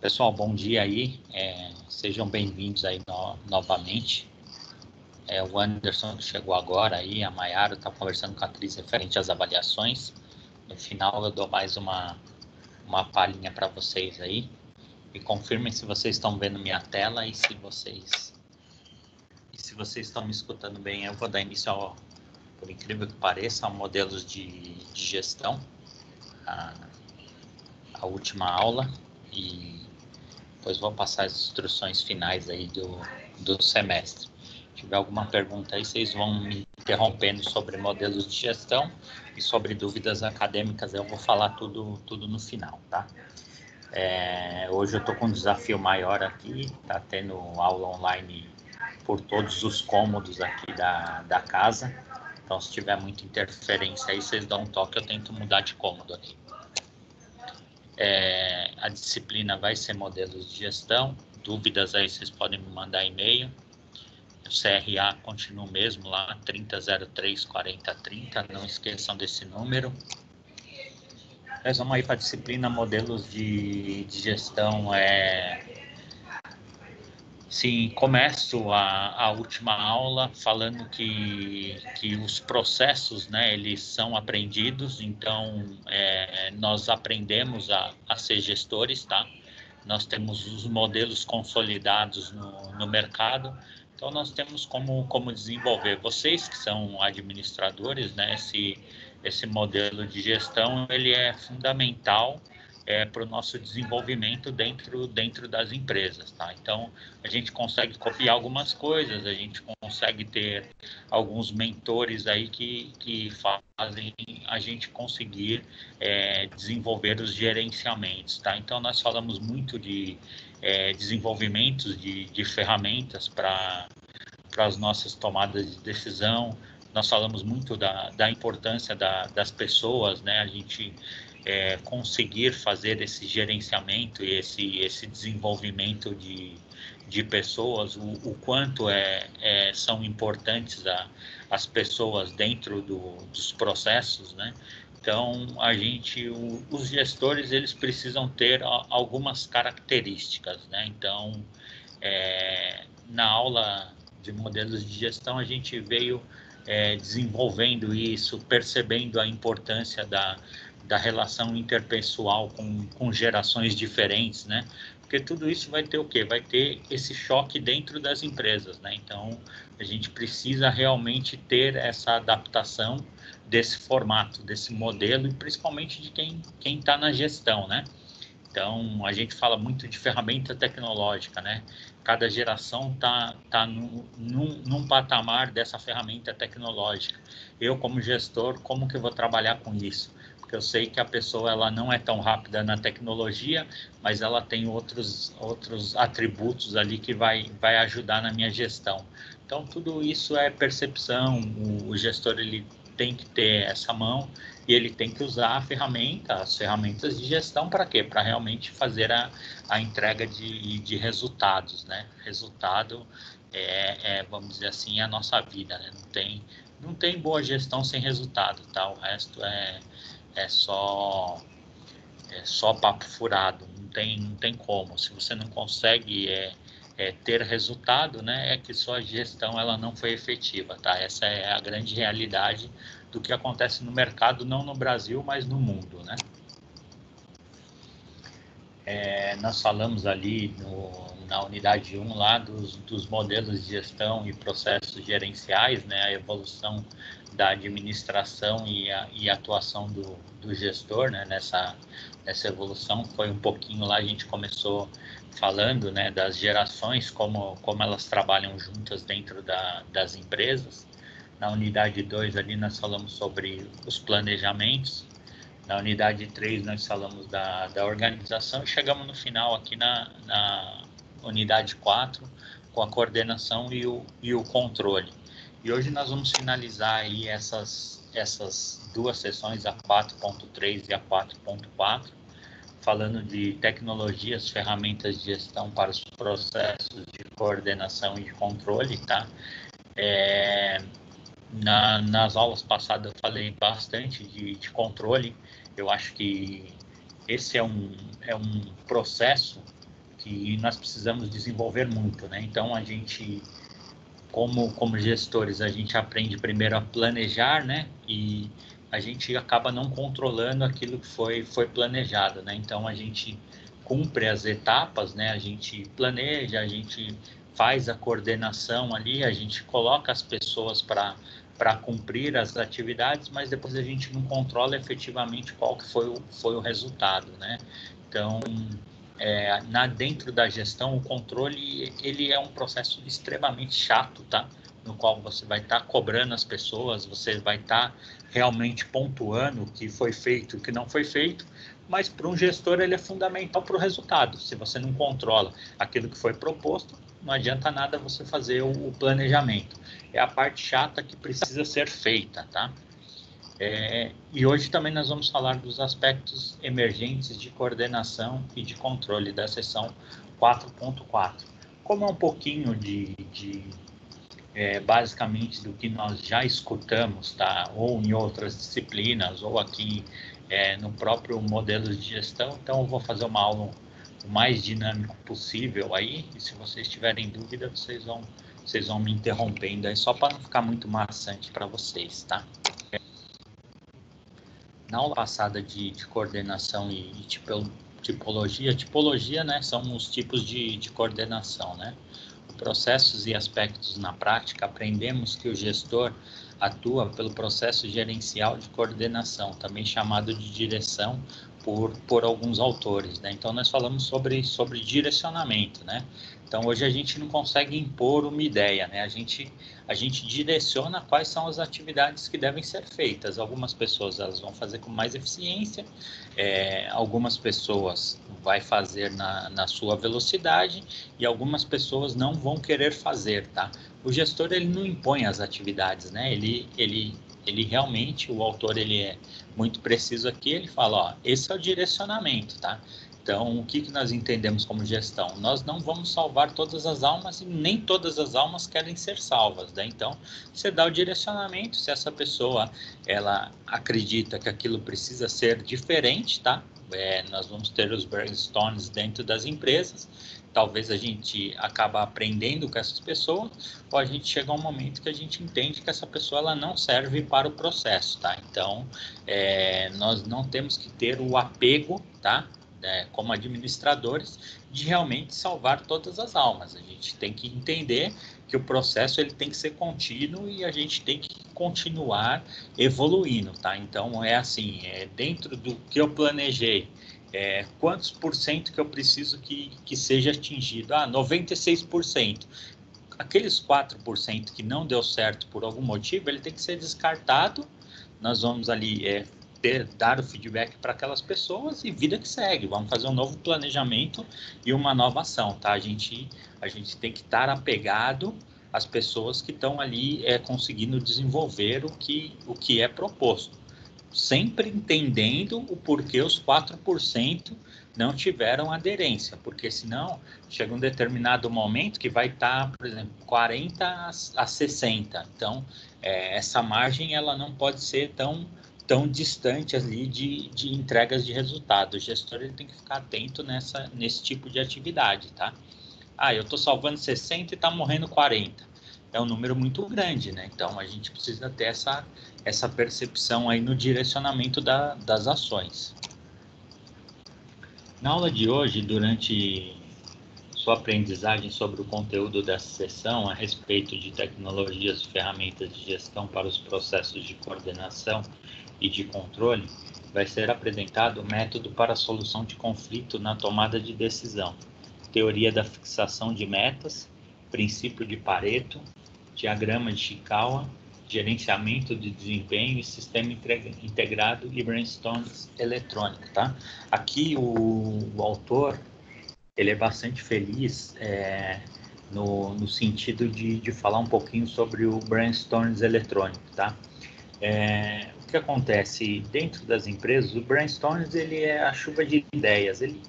Pessoal, bom dia aí, sejam bem-vindos aí novamente. O Anderson que chegou agora aí, a Mayara está conversando com a Cris referente às avaliações. No final eu dou mais uma palhinha para vocês aí. E confirmem se vocês estão vendo minha tela e se vocês estão me escutando bem. Eu vou dar início ao, por incrível que pareça, a modelos de gestão, a última aula, e depois vou passar as instruções finais aí do semestre. Se tiver alguma pergunta aí, vocês vão me interrompendo sobre modelos de gestão e sobre dúvidas acadêmicas, eu vou falar tudo no final, tá? Hoje eu estou com um desafio maior aqui, tá tendo aula online por todos os cômodos aqui da casa, então se tiver muita interferência aí, vocês dão um toque, eu tento mudar de cômodo aqui. A disciplina vai ser modelos de gestão, dúvidas aí vocês podem me mandar e-mail. O CRA continua o mesmo lá, 3003 4030, não esqueçam desse número. Nós vamos aí para a disciplina modelos de gestão. Sim, começo a última aula falando que os processos, né, eles são aprendidos, então nós aprendemos a ser gestores, tá? Nós temos os modelos consolidados no mercado, então nós temos como desenvolver. Vocês que são administradores, né, esse modelo de gestão, ele é fundamental para o nosso desenvolvimento dentro das empresas, tá? Então, a gente consegue copiar algumas coisas, a gente consegue ter alguns mentores aí que fazem a gente conseguir desenvolver os gerenciamentos, tá? Então, nós falamos muito de desenvolvimentos de ferramentas para as nossas tomadas de decisão. Nós falamos muito da importância das pessoas, né? A gente conseguir fazer esse gerenciamento e esse desenvolvimento de pessoas, o quanto são importantes as pessoas dentro dos processos, né? Então, os gestores, eles precisam ter algumas características, né? Então, na aula de modelos de gestão, a gente veio desenvolvendo isso, percebendo a importância da relação interpessoal com gerações diferentes, né? Porque tudo isso vai ter o quê? Vai ter esse choque dentro das empresas, né? Então, a gente precisa realmente ter essa adaptação desse formato, desse modelo, e principalmente de quem está na gestão, né? Então, a gente fala muito de ferramenta tecnológica, né? Cada geração tá num patamar dessa ferramenta tecnológica. Eu, como gestor, como que eu vou trabalhar com isso? Porque eu sei que a pessoa ela não é tão rápida na tecnologia, mas ela tem outros atributos ali que vai ajudar na minha gestão. Então, tudo isso é percepção, o gestor ele tem que ter essa mão e ele tem que usar as ferramentas de gestão para quê? Para realmente fazer a entrega de resultados, né? Resultado vamos dizer assim, é a nossa vida, né? Não tem boa gestão sem resultado, tá? O resto é só papo furado, não tem como. Se você não consegue ter resultado, né, é que sua gestão ela não foi efetiva, tá? Essa é a grande realidade do que acontece no mercado, não no Brasil, mas no mundo, né? Nós falamos ali na unidade 1 lá dos modelos de gestão e processos gerenciais, né, a evolução da administração e a atuação do gestor, né, nessa evolução. Foi um pouquinho lá, a gente começou falando, né, das gerações, como elas trabalham juntas dentro das empresas. Na unidade 2 ali nós falamos sobre os planejamentos. Na unidade 3 nós falamos da organização e chegamos no final aqui na unidade 4 com a coordenação e o controle. E hoje nós vamos finalizar aí essas duas sessões, a 4.3 e a 4.4, falando de tecnologias, ferramentas de gestão para os processos de coordenação e de controle, tá? Nas aulas passadas eu falei bastante de controle. Eu acho que esse é um processo que nós precisamos desenvolver muito, né? Então, a gente, como gestores, a gente aprende primeiro a planejar, né? E a gente acaba não controlando aquilo que foi planejado, né? Então, a gente cumpre as etapas, né? A gente planeja, a gente faz a coordenação ali, a gente coloca as pessoas para cumprir as atividades, mas depois a gente não controla efetivamente qual que foi o resultado, né? Então, dentro da gestão, o controle, ele é um processo extremamente chato, tá? No qual você vai estar cobrando as pessoas, você vai estar realmente pontuando o que foi feito e o que não foi feito, mas para um gestor ele é fundamental para o resultado. Se você não controla aquilo que foi proposto, não adianta nada você fazer o planejamento. É a parte chata que precisa ser feita, tá? E hoje também nós vamos falar dos aspectos emergentes de coordenação e de controle da seção 4.4. Como é um pouquinho basicamente do que nós já escutamos, tá? Ou em outras disciplinas, ou aqui no próprio modelo de gestão, então eu vou fazer uma aula o mais dinâmico possível aí, e se vocês tiverem dúvida, vocês vão me interrompendo aí, só para não ficar muito maçante para vocês, tá? Na aula passada de coordenação e tipologia, né, são os tipos de coordenação, né? Processos e aspectos na prática, aprendemos que o gestor atua pelo processo gerencial de coordenação, também chamado de direção por alguns autores, né? Então, nós falamos sobre direcionamento, né? Então, hoje a gente não consegue impor uma ideia, né? A gente direciona quais são as atividades que devem ser feitas. Algumas pessoas elas vão fazer com mais eficiência, algumas pessoas vai fazer na sua velocidade e algumas pessoas não vão querer fazer, tá? O gestor, ele não impõe as atividades, né? Ele realmente, o autor, ele é muito preciso aqui, ele fala, ó, esse é o direcionamento, tá? Então, o que nós entendemos como gestão? Nós não vamos salvar todas as almas e nem todas as almas querem ser salvas, né? Então, você dá o direcionamento, se essa pessoa, ela acredita que aquilo precisa ser diferente, tá? Nós vamos ter os brainstorms dentro das empresas, talvez a gente acaba aprendendo com essas pessoas, ou a gente chega a um momento que a gente entende que essa pessoa ela não serve para o processo, tá? Então, nós não temos que ter o apego, tá? Como administradores, de realmente salvar todas as almas. A gente tem que entender que o processo ele tem que ser contínuo e a gente tem que continuar evoluindo, tá? Então, assim, dentro do que eu planejei, quantos por cento que eu preciso que seja atingido? 96%. Aqueles 4% que não deu certo por algum motivo, ele tem que ser descartado. Nós vamos ali dar o feedback para aquelas pessoas e vida que segue. Vamos fazer um novo planejamento e uma nova ação, tá? A gente tem que estar apegado às pessoas que estão ali conseguindo desenvolver o que é proposto, sempre entendendo o porquê os 4% não tiveram aderência, porque senão chega um determinado momento que vai estar, por exemplo, 40 a 60. Então, essa margem ela não pode ser tão distante ali de entregas de resultado. O gestor ele tem que ficar atento nesse tipo de atividade, tá? Eu estou salvando 60 e está morrendo 40. É um número muito grande, né? Então, a gente precisa ter essa percepção aí no direcionamento das ações. Na aula de hoje, durante sua aprendizagem sobre o conteúdo dessa sessão a respeito de tecnologias e ferramentas de gestão para os processos de coordenação e de controle, vai ser apresentado o método para a solução de conflito na tomada de decisão, teoria da fixação de metas, princípio de Pareto, diagrama de Chikawa, gerenciamento de desempenho e sistema integrado e brainstorms eletrônico, tá? Aqui o autor, ele é bastante feliz no sentido de falar um pouquinho sobre o brainstorms eletrônico, tá? O que acontece dentro das empresas, o brainstorms ele é a chuva de ideias, ele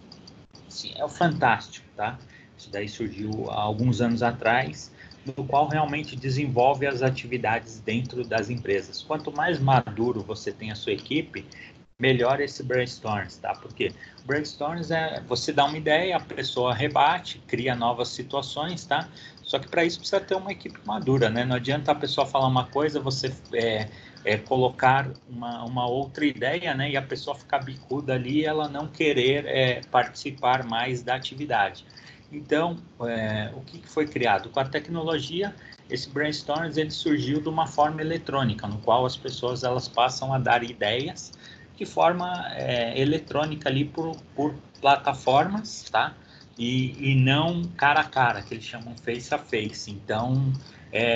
assim, é o fantástico, tá? Isso daí surgiu há alguns anos atrás, no qual realmente desenvolve as atividades dentro das empresas. Quanto mais maduro você tem a sua equipe, melhor esse brainstorms, tá? Porque brainstorms é você dá uma ideia, a pessoa rebate, cria novas situações, tá? Só que para isso precisa ter uma equipe madura, né? Não adianta a pessoa falar uma coisa, você colocar uma outra ideia, né? E a pessoa ficar bicuda ali, ela não querer participar mais da atividade. Então, o que foi criado? Com a tecnologia, esse brainstorms ele surgiu de uma forma eletrônica, no qual as pessoas elas passam a dar ideias de forma eletrônica ali por plataformas, tá? E não cara a cara, que eles chamam face a face. Então,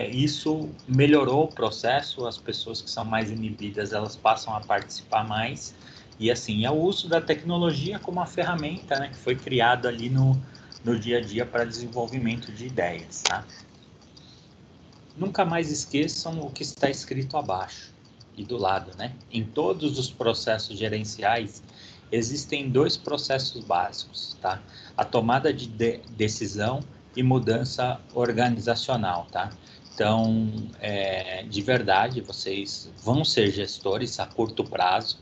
isso melhorou o processo, as pessoas que são mais inibidas, elas passam a participar mais. E assim, é o uso da tecnologia como uma ferramenta, né, que foi criada ali no dia a dia para desenvolvimento de ideias, tá? Nunca mais esqueçam o que está escrito abaixo e do lado, né? Em todos os processos gerenciais, existem dois processos básicos, tá? A tomada de decisão e mudança organizacional, tá? Então, de verdade, vocês vão ser gestores a curto prazo,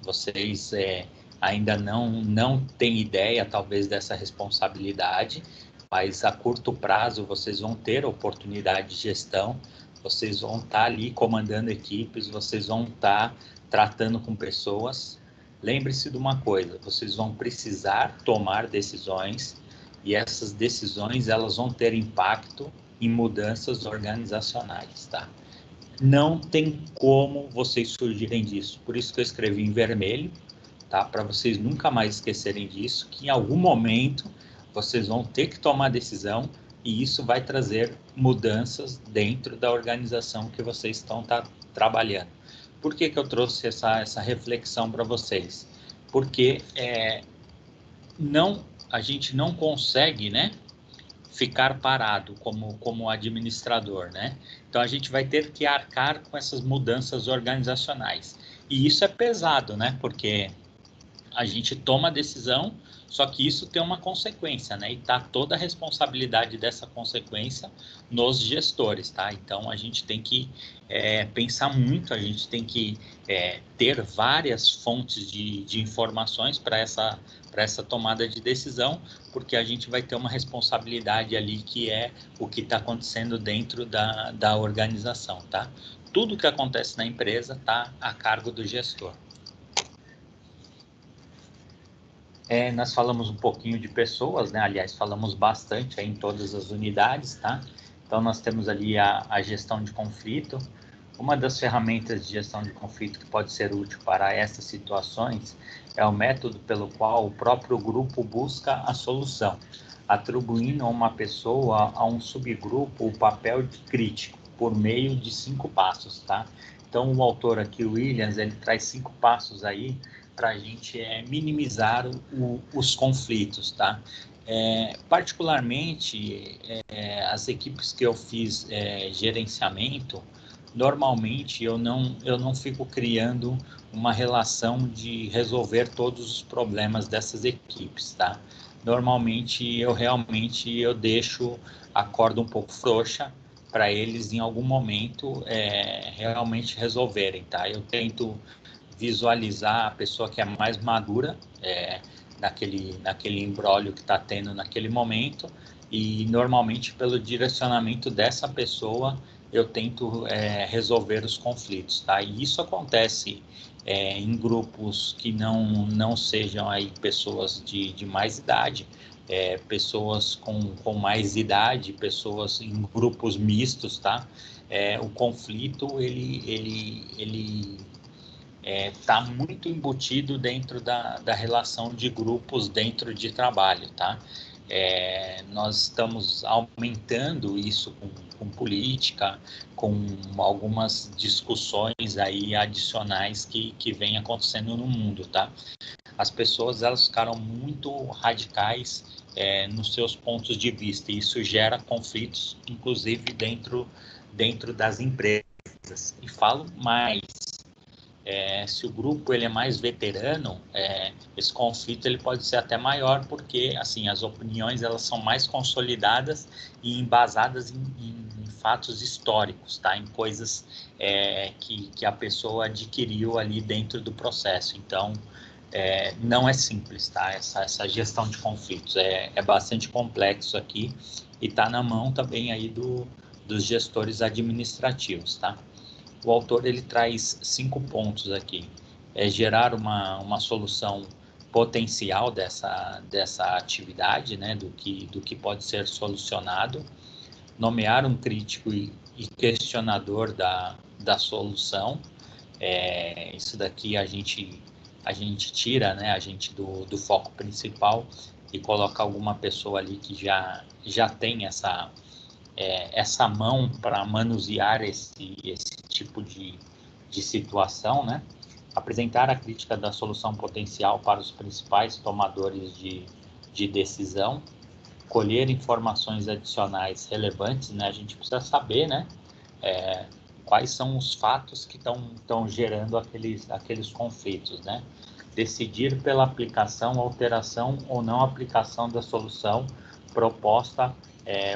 vocês ainda não têm ideia, talvez, dessa responsabilidade, mas a curto prazo vocês vão ter oportunidade de gestão, vocês vão estar ali comandando equipes, vocês vão estar tratando com pessoas. Lembre-se de uma coisa, vocês vão precisar tomar decisões e essas decisões elas vão ter impacto em mudanças organizacionais, tá? Não tem como vocês surgirem disso. Por isso que eu escrevi em vermelho, tá? Para vocês nunca mais esquecerem disso, que em algum momento vocês vão ter que tomar decisão e isso vai trazer mudanças dentro da organização que vocês estão trabalhando. Por que eu trouxe essa reflexão para vocês? Porque a gente não consegue, né, ficar parado como administrador, né? Então a gente vai ter que arcar com essas mudanças organizacionais. E isso é pesado, né? Porque a gente toma a decisão, só que isso tem uma consequência, né? E tá toda a responsabilidade dessa consequência nos gestores, tá? Então a gente tem que pensar muito, a gente tem que ter várias fontes de informações para essa tomada de decisão, porque a gente vai ter uma responsabilidade ali que é o que está acontecendo dentro da organização, tá? Tudo que acontece na empresa está a cargo do gestor. Nós falamos um pouquinho de pessoas, né? Aliás, falamos bastante em todas as unidades, tá? Então, nós temos ali a gestão de conflito. Uma das ferramentas de gestão de conflito que pode ser útil para essas situações é o método pelo qual o próprio grupo busca a solução, atribuindo a uma pessoa, a um subgrupo, o papel de crítico, por meio de 5 passos, tá? Então, o autor aqui, o Williams, ele traz 5 passos aí para a gente minimizar os conflitos, tá? Particularmente, as equipes que eu fiz gerenciamento, normalmente eu não fico criando uma relação de resolver todos os problemas dessas equipes, tá? Normalmente eu deixo a corda um pouco frouxa para eles em algum momento realmente resolverem, tá? Eu tento visualizar a pessoa que é mais madura naquele imbróglio que está tendo naquele momento e normalmente pelo direcionamento dessa pessoa eu tento resolver os conflitos, tá? E isso acontece em grupos que não sejam aí pessoas de mais idade, pessoas com mais idade, pessoas em grupos mistos, tá? O conflito ele está muito embutido dentro da relação de grupos dentro de trabalho, tá? Nós estamos aumentando isso com política, com algumas discussões aí adicionais que vem acontecendo no mundo, tá? As pessoas elas ficaram muito radicais nos seus pontos de vista e isso gera conflitos, inclusive dentro das empresas. E falo mais, se o grupo ele é mais veterano, esse conflito ele pode ser até maior, porque assim as opiniões elas são mais consolidadas e embasadas em fatos históricos, tá? Em coisas que a pessoa adquiriu ali dentro do processo. Então, não é simples, tá? Essa gestão de conflitos é bastante complexo aqui e está na mão também aí dos gestores administrativos, tá? O autor ele traz 5 pontos aqui. Gerar uma solução potencial dessa atividade, né? Do que pode ser solucionado, nomear um crítico e questionador da solução. Isso daqui a gente tira, né, a gente do foco principal e coloca alguma pessoa ali que já tem essa mão para manusear esse tipo de situação, né? Apresentar a crítica da solução potencial para os principais tomadores de decisão, colher informações adicionais relevantes, né? A gente precisa saber, né? Quais são os fatos que estão gerando aqueles conflitos, né? Decidir pela aplicação, alteração ou não aplicação da solução proposta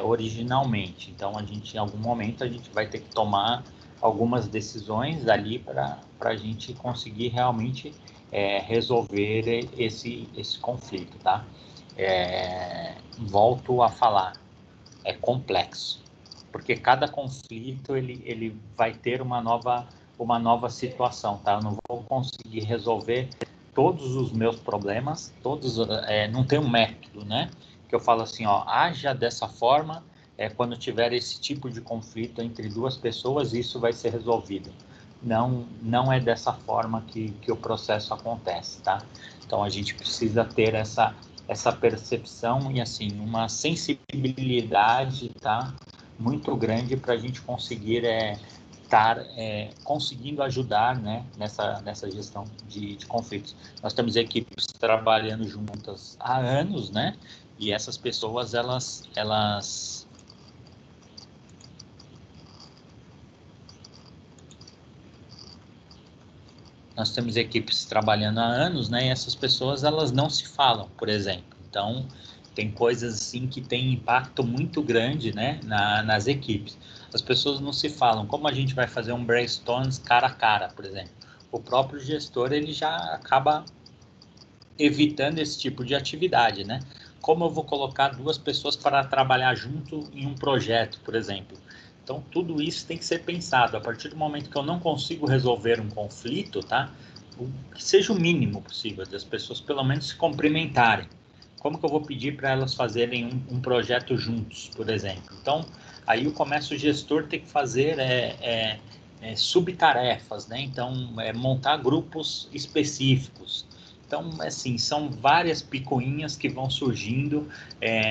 originalmente. Então, em algum momento, a gente vai ter que tomar algumas decisões ali para a gente conseguir realmente resolver esse conflito, tá? Volto a falar, é complexo, porque cada conflito ele vai ter uma nova situação, tá? Eu não vou conseguir resolver todos os meus problemas, não tem um método, né? Que eu falo assim, ó, haja dessa forma, quando tiver esse tipo de conflito entre duas pessoas, isso vai ser resolvido. Não é dessa forma que o processo acontece, tá? Então a gente precisa ter essa percepção e assim uma sensibilidade, tá? Muito grande para a gente conseguir estar conseguindo ajudar, né, nessa gestão de conflitos. Nós temos equipes trabalhando juntas há anos, né, e essas pessoas nós temos equipes trabalhando há anos, né, e essas pessoas elas não se falam, por exemplo. Então tem coisas assim que têm impacto muito grande, né, nas equipes. As pessoas não se falam. Como a gente vai fazer um brainstorm cara a cara, por exemplo? O próprio gestor ele já acaba evitando esse tipo de atividade, né? Como eu vou colocar duas pessoas para trabalhar junto em um projeto, por exemplo? Então, tudo isso tem que ser pensado. A partir do momento que eu não consigo resolver um conflito, tá? Que seja o mínimo possível, das pessoas pelo menos se cumprimentarem. Como que eu vou pedir para elas fazerem um projeto juntos, por exemplo? Então, aí o gestor tem que fazer subtarefas, né? Então, montar grupos específicos. Então, assim, são várias picuinhas que vão surgindo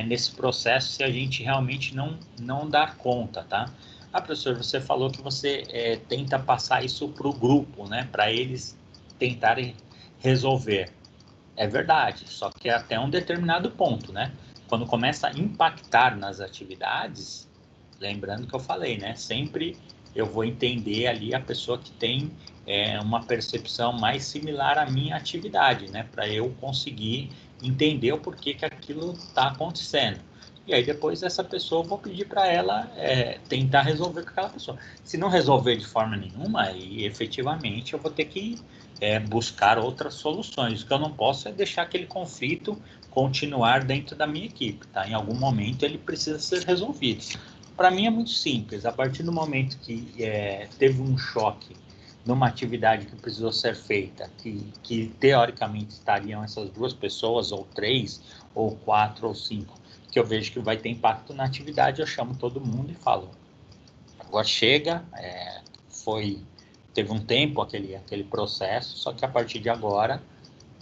nesse processo se a gente realmente não dar conta, tá? Ah, professor, você falou que você tenta passar isso para o grupo, né? Para eles tentarem resolver. É verdade, só que até um determinado ponto, né? Quando começa a impactar nas atividades, lembrando que eu falei, né? Sempre eu vou entender ali a pessoa que tem uma percepção mais similar à minha atividade, né? Para eu conseguir entender o porquê que aquilo está acontecendo. E aí depois essa pessoa eu vou pedir para ela tentar resolver com aquela pessoa. Se não resolver de forma nenhuma, aí efetivamente eu vou ter que buscar outras soluções. O que eu não posso é deixar aquele conflito continuar dentro da minha equipe, tá? Em algum momento ele precisa ser resolvido. Para mim é muito simples. A partir do momento que teve um choque numa atividade que precisou ser feita, que teoricamente estariam essas duas pessoas, ou 3, ou 4, ou 5, que eu vejo que vai ter impacto na atividade, eu chamo todo mundo e falo, agora chega, teve um tempo aquele processo, só que a partir de agora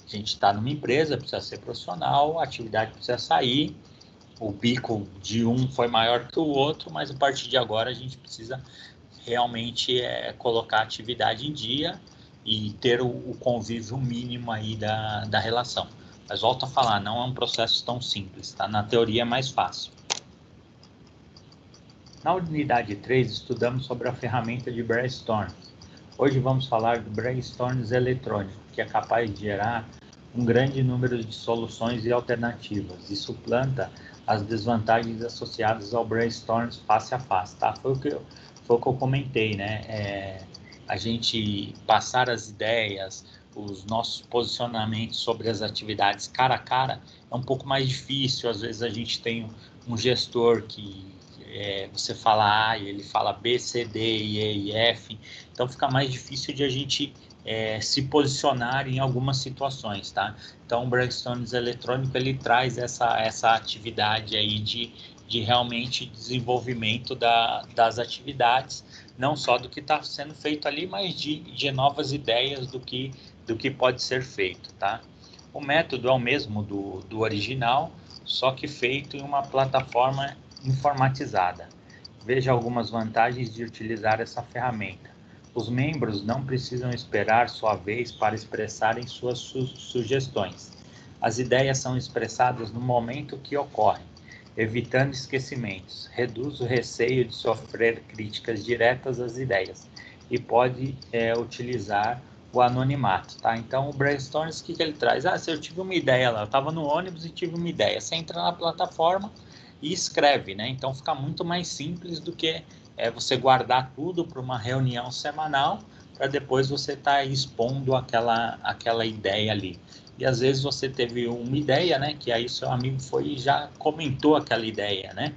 a gente está numa empresa, precisa ser profissional, a atividade precisa sair, o pico de um foi maior que o outro, mas a partir de agora a gente precisa realmente colocar a atividade em dia e ter o convívio mínimo aí da relação. Mas volto a falar, não é um processo tão simples, tá? Na teoria é mais fácil. Na unidade 3, estudamos sobre a ferramenta de brainstorm. Hoje vamos falar do brainstorms eletrônico, que é capaz de gerar um grande número de soluções e alternativas e suplanta as desvantagens associadas ao brainstorm face a face, tá? Foi o que eu comentei, né? A gente passar as ideias, os nossos posicionamentos sobre as atividades cara a cara é um pouco mais difícil. Às vezes a gente tem um gestor que você fala A e ele fala B, C, D, E e F, então fica mais difícil de a gente se posicionar em algumas situações, tá? Então o brainstorming eletrônico ele traz essa atividade aí de realmente desenvolvimento das atividades, não só do que está sendo feito ali, mas de novas ideias do que pode ser feito, tá? O método é o mesmo do original, só que feito em uma plataforma informatizada. Veja algumas vantagens de utilizar essa ferramenta. Os membros não precisam esperar sua vez para expressarem suas sugestões. As ideias são expressadas no momento que ocorrem, evitando esquecimentos. Reduz o receio de sofrer críticas diretas às ideias e pode utilizar o anonimato, tá? Então, o brainstorm, o que ele traz? Se eu tive uma ideia lá, eu estava no ônibus e tive uma ideia. Você entra na plataforma e escreve, né? Então, fica muito mais simples do que você guardar tudo para uma reunião semanal, para depois você estar expondo aquela ideia ali. E às vezes você teve uma ideia, né? Que aí seu amigo foi e já comentou aquela ideia, né?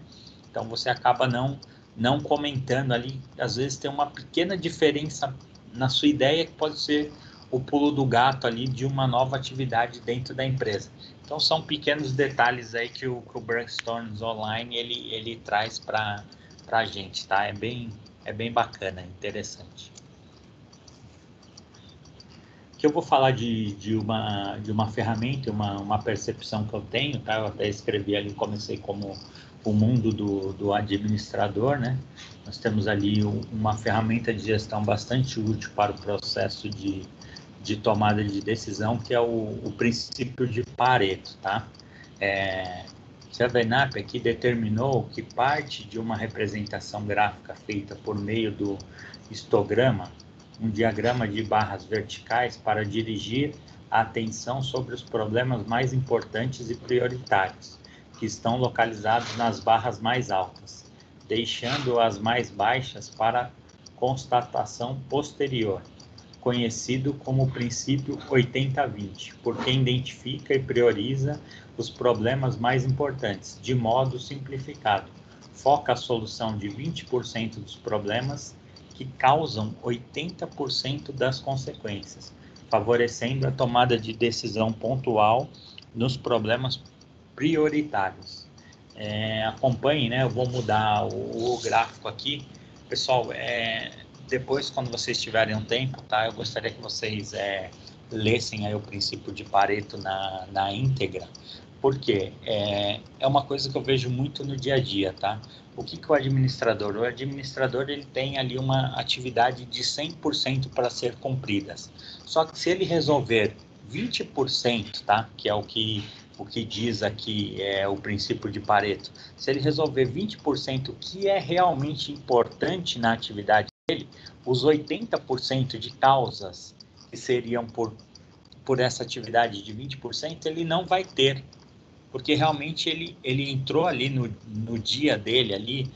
Então, você acaba não comentando ali. Às vezes tem uma pequena diferença na sua ideia que pode ser o pulo do gato ali de uma nova atividade dentro da empresa. Então são pequenos detalhes aí que o Brainstorms Online ele traz para a gente, tá? É bem bacana, interessante. Que eu vou falar de uma ferramenta, uma percepção que eu tenho, tá? Eu até escrevi ali, comecei como o mundo do administrador, né? Nós temos ali uma ferramenta de gestão bastante útil para o processo de tomada de decisão, que é o princípio de Pareto, tá? Chevenap aqui determinou que parte de uma representação gráfica feita por meio do histograma, um diagrama de barras verticais para dirigir a atenção sobre os problemas mais importantes e prioritários, que estão localizados nas barras mais altas, deixando as mais baixas para constatação posterior, conhecido como o princípio 80-20, por quem identifica e prioriza os problemas mais importantes, de modo simplificado. Foca a solução de 20% dos problemas que causam 80% das consequências, favorecendo a tomada de decisão pontual nos problemas prioritários. Acompanhe, né? Eu vou mudar o gráfico aqui. Pessoal, depois, quando vocês tiverem um tempo, tá? Eu gostaria que vocês lessem aí o princípio de Pareto na íntegra, porque é uma coisa que eu vejo muito no dia a dia, tá? O que o administrador? O administrador, ele tem ali uma atividade de 100% para ser cumpridas. Só que se ele resolver 20%, tá? Que é o que diz aqui o princípio de Pareto, se ele resolver 20% que é realmente importante na atividade dele, os 80% de causas que seriam por essa atividade de 20%, ele não vai ter, porque realmente ele entrou ali no dia dele ali,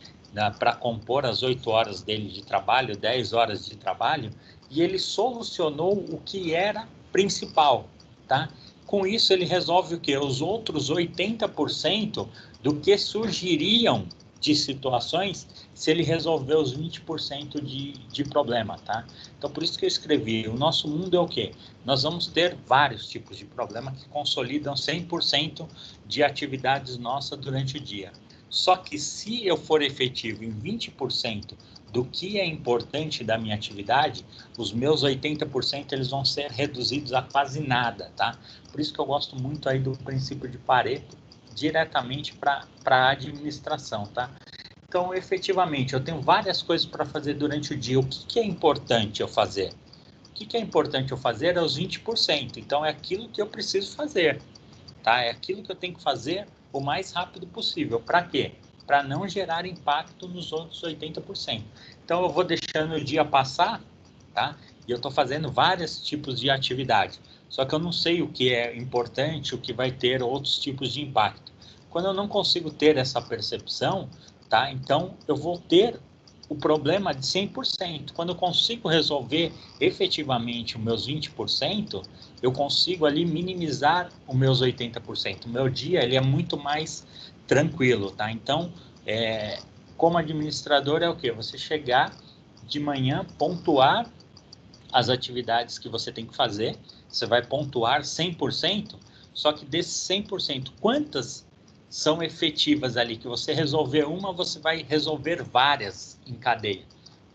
para compor as 8 horas dele de trabalho, 10 horas de trabalho, e ele solucionou o que era principal, tá? Com isso, ele resolve o quê? Os outros 80% do que surgiriam de situações se ele resolver os 20% de problema, tá? Então, por isso que eu escrevi, o nosso mundo é o quê? Nós vamos ter vários tipos de problema que consolidam 100% de atividades nossas durante o dia. Só que se eu for efetivo em 20% do que é importante da minha atividade, os meus 80% eles vão ser reduzidos a quase nada, tá? Por isso que eu gosto muito aí do princípio de Pareto diretamente para a administração, tá? Então, efetivamente, eu tenho várias coisas para fazer durante o dia. O que é importante eu fazer? O que é importante eu fazer é os 20%. Então, é aquilo que eu preciso fazer, tá? É aquilo que eu tenho que fazer o mais rápido possível. Para quê? Para não gerar impacto nos outros 80%. Então, eu vou deixando o dia passar, tá? E eu estou fazendo vários tipos de atividade. Só que eu não sei o que é importante, o que vai ter outros tipos de impacto. Quando eu não consigo ter essa percepção, tá? Então eu vou ter o problema de 100%. Quando eu consigo resolver efetivamente os meus 20%, eu consigo ali minimizar os meus 80%. O meu dia ele é muito mais tranquilo, tá? Então, como administrador é o quê? Você chegar de manhã, pontuar as atividades que você tem que fazer, você vai pontuar 100%, só que desses 100%, quantas são efetivas ali? Que você resolver uma, você vai resolver várias em cadeia.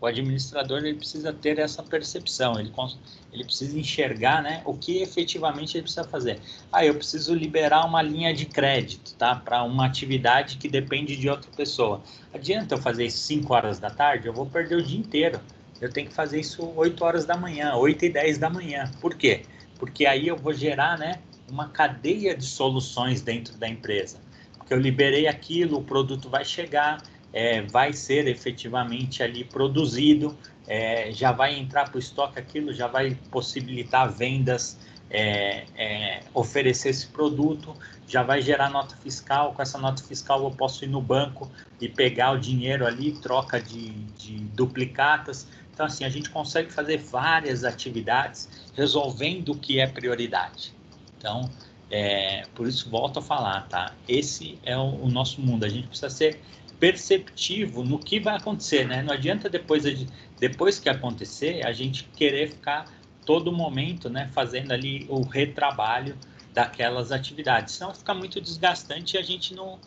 O administrador ele precisa ter essa percepção, ele precisa enxergar, né, o que efetivamente ele precisa fazer. Eu preciso liberar uma linha de crédito, tá, para uma atividade que depende de outra pessoa. Adianta eu fazer isso 5 horas da tarde? Eu vou perder o dia inteiro. Eu tenho que fazer isso 8 horas da manhã, 8 e 10 da manhã. Por quê? Porque aí eu vou gerar, né, uma cadeia de soluções dentro da empresa. Porque eu liberei aquilo, o produto vai chegar, vai ser efetivamente ali produzido, já vai entrar para o estoque aquilo, já vai possibilitar vendas, oferecer esse produto, já vai gerar nota fiscal. Com essa nota fiscal eu posso ir no banco e pegar o dinheiro ali, troca de duplicatas. Então, assim, a gente consegue fazer várias atividades resolvendo o que é prioridade. Então, por isso volto a falar, tá? Esse é o nosso mundo. A gente precisa ser perceptivo no que vai acontecer, né? Não adianta depois que acontecer, a gente querer ficar todo momento, né, fazendo ali o retrabalho daquelas atividades. Senão fica muito desgastante e a gente não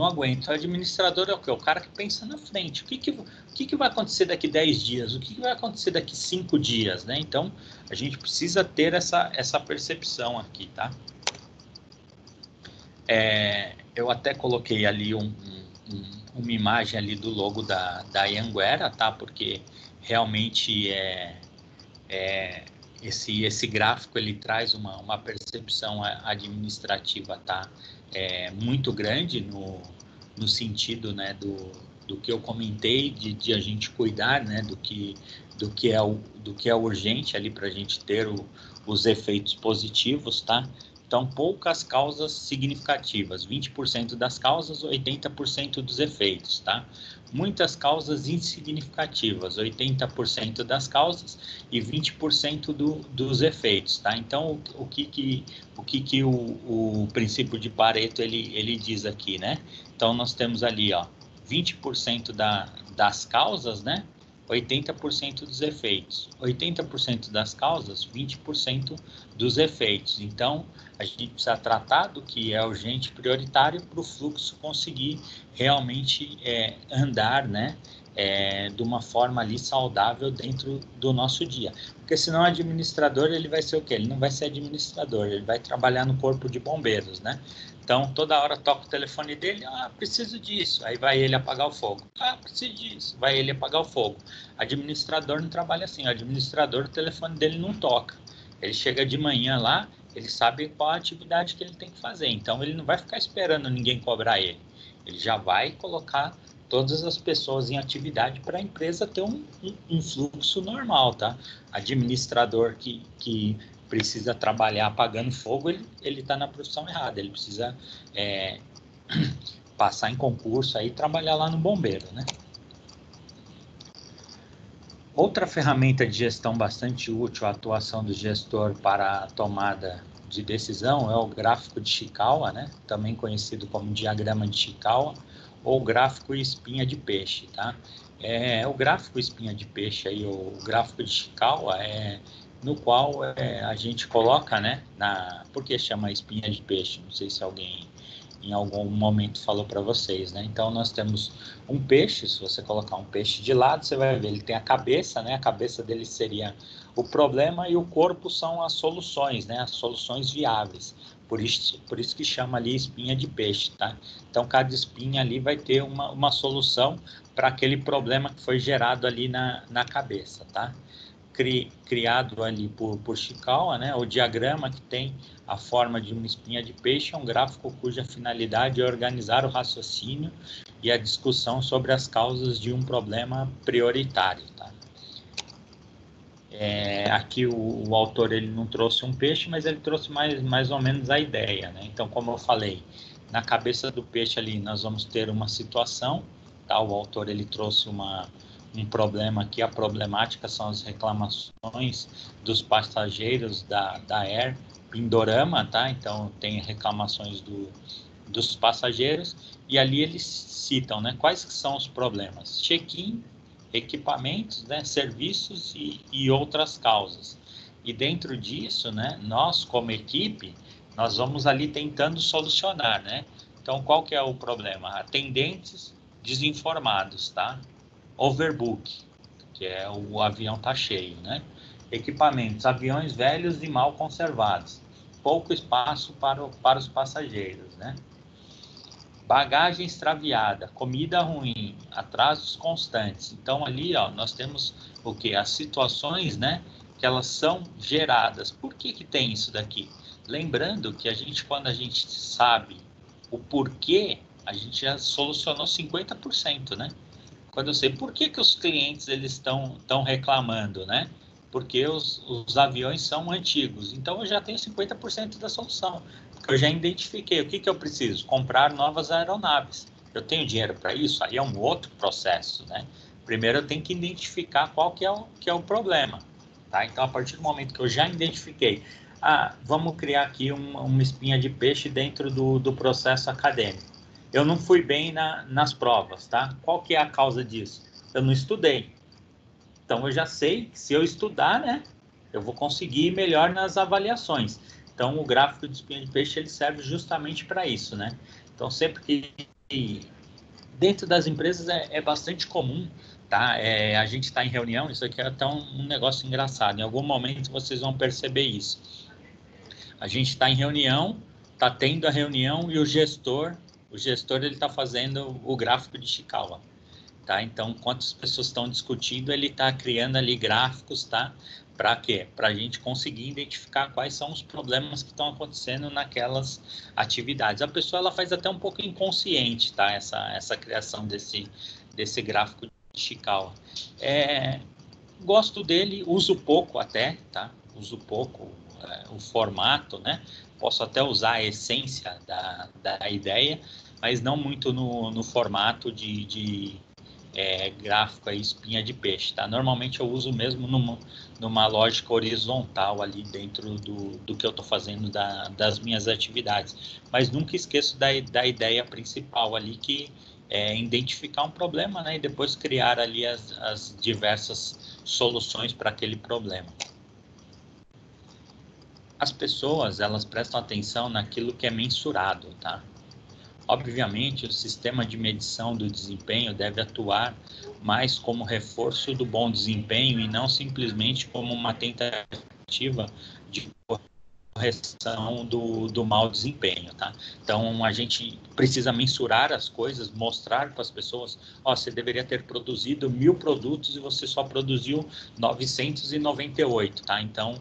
aguenta. O administrador é o quê? O cara que pensa na frente. O que vai acontecer daqui 10 dias? O que vai acontecer daqui 5 dias, né? Então, a gente precisa ter essa percepção aqui, tá? Eu até coloquei ali uma imagem ali do logo da Anhanguera, tá? Porque realmente esse gráfico ele traz uma percepção administrativa, tá? Muito grande no sentido, né, do que eu comentei de a gente cuidar, né, do que é urgente ali para a gente ter os efeitos positivos, tá? Então, poucas causas significativas, 20% das causas, 80% dos efeitos, tá? Muitas causas insignificativas, 80% das causas e 20% dos efeitos, tá? Então, o que o princípio de Pareto ele diz aqui, né? Então, nós temos ali, ó, 20% das causas, né? 80% dos efeitos. 80% das causas, 20% dos efeitos. Então, a gente precisa tratar do que é urgente, prioritário, para o fluxo conseguir realmente andar, né? De uma forma ali saudável dentro do nosso dia. Porque senão o administrador, ele vai ser o quê? Ele não vai ser administrador, ele vai trabalhar no corpo de bombeiros, né? Então, toda hora toca o telefone dele, preciso disso. Aí vai ele apagar o fogo. Preciso disso. Vai ele apagar o fogo. Administrador não trabalha assim. O administrador, o telefone dele não toca. Ele chega de manhã lá, ele sabe qual a atividade que ele tem que fazer. Então, ele não vai ficar esperando ninguém cobrar ele. Ele já vai colocar todas as pessoas em atividade para a empresa ter um fluxo normal, tá? Administrador que precisa trabalhar apagando fogo, ele está na profissão errada. Ele precisa passar em concurso aí e trabalhar lá no bombeiro, né? Outra ferramenta de gestão bastante útil à atuação do gestor para a tomada de decisão é o gráfico de Chikawa, né? Também conhecido como diagrama de Chikawa ou gráfico espinha de peixe, tá? O gráfico espinha de peixe aí, o gráfico de Chikawa no qual a gente coloca, né? Por que chama espinha de peixe? Não sei se alguém em algum momento falou para vocês, né? Então, nós temos um peixe. Se você colocar um peixe de lado, você vai ver, ele tem a cabeça, né? A cabeça dele seria o problema e o corpo são as soluções, né? As soluções viáveis. Por isso que chama ali espinha de peixe, tá? Então, cada espinha ali vai ter uma solução para aquele problema que foi gerado ali na cabeça, tá? Criado ali por Chikawa, né? O diagrama que tem a forma de uma espinha de peixe é um gráfico cuja finalidade é organizar o raciocínio e a discussão sobre as causas de um problema prioritário, tá? Aqui o autor ele não trouxe um peixe, mas ele trouxe mais ou menos a ideia, né? Então, como eu falei, Na cabeça do peixe ali, nós vamos ter uma situação, tá? O autor, ele trouxe um problema aqui, a problemática são as reclamações dos passageiros da Air Pindorama, tá? Então, tem reclamações dos passageiros, e ali eles citam, né, quais que são os problemas: check-in, equipamentos, né, serviços e outras causas. E dentro disso, né, nós como equipe, nós vamos ali tentando solucionar, né? Então, qual que é o problema? Atendentes desinformados, tá? Overbook, que é o avião tá cheio, né? Equipamentos, aviões velhos e mal conservados, pouco espaço para os passageiros, né? Bagagem extraviada, comida ruim, atrasos constantes. Então ali, ó, nós temos o que? As situações, né, que elas são geradas. Por que que tem isso daqui? Lembrando que a gente, quando a gente sabe o porquê, a gente já solucionou 50%, né? Quando eu sei por que que os clientes eles estão reclamando, né? Porque os aviões são antigos. Então eu já tenho 50% da solução. Porque eu já identifiquei o que que eu preciso: comprar novas aeronaves. Eu tenho dinheiro para isso? Aí é um outro processo, né? Primeiro eu tenho que identificar qual que é o problema, tá? Então a partir do momento que eu já identifiquei, vamos criar aqui uma espinha de peixe dentro do processo acadêmico. Eu não fui bem nas provas, tá? Qual que é a causa disso? Eu não estudei. Então, eu já sei que se eu estudar, né, eu vou conseguir ir melhor nas avaliações. Então, o gráfico de espinha de peixe, ele serve justamente para isso, né? Então, sempre que dentro das empresas é bastante comum, tá? A gente está em reunião, isso aqui é até um negócio engraçado. Em algum momento vocês vão perceber isso. A gente está em reunião, está tendo a reunião e o gestor ele está fazendo o gráfico de Ishikawa, tá? Então, enquanto as pessoas estão discutindo, ele está criando ali gráficos, tá? Para quê? Para a gente conseguir identificar quais são os problemas que estão acontecendo naquelas atividades. A pessoa ela faz até um pouco inconsciente, tá? Essa criação desse gráfico de Ishikawa. Gosto dele, uso pouco até, tá? Uso pouco o formato, né? Posso até usar a essência da ideia, mas não muito no formato de gráfico aí, espinha de peixe, tá? Normalmente eu uso mesmo numa lógica horizontal ali dentro do que eu estou fazendo das minhas atividades, mas nunca esqueço da ideia principal ali, que é identificar um problema, né? E depois criar ali as diversas soluções para aquele problema. As pessoas, elas prestam atenção naquilo que é mensurado, tá? Obviamente, o sistema de medição do desempenho deve atuar mais como reforço do bom desempenho e não simplesmente como uma tentativa de correção do mau desempenho, tá? Então, a gente precisa mensurar as coisas, mostrar para as pessoas: ó, você deveria ter produzido 1000 produtos e você só produziu 998, tá? Então,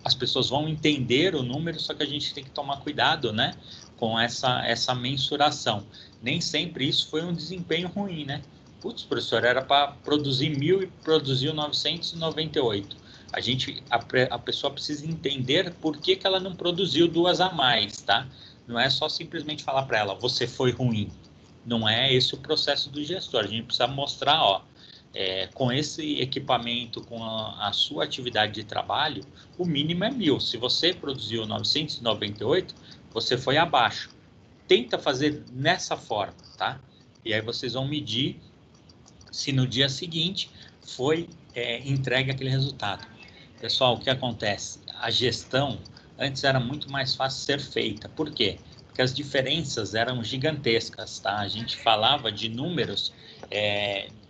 as pessoas vão entender o número, só que a gente tem que tomar cuidado, né, com essa mensuração. Nem sempre isso foi um desempenho ruim, né? Putz, professor, era para produzir 1000 e produziu 998. A pessoa precisa entender por que ela não produziu 2 a mais, tá? Não é só simplesmente falar para ela: você foi ruim. Não é esse o processo do gestor. A gente precisa mostrar, ó, com esse equipamento, com a sua atividade de trabalho, o mínimo é 1000. Se você produziu 998, você foi abaixo. Tenta fazer nessa forma, tá? E aí vocês vão medir se no dia seguinte foi entregue aquele resultado. Pessoal, o que acontece? A gestão antes era muito mais fácil ser feita. Por quê? Porque as diferenças eram gigantescas, tá? A gente falava de números,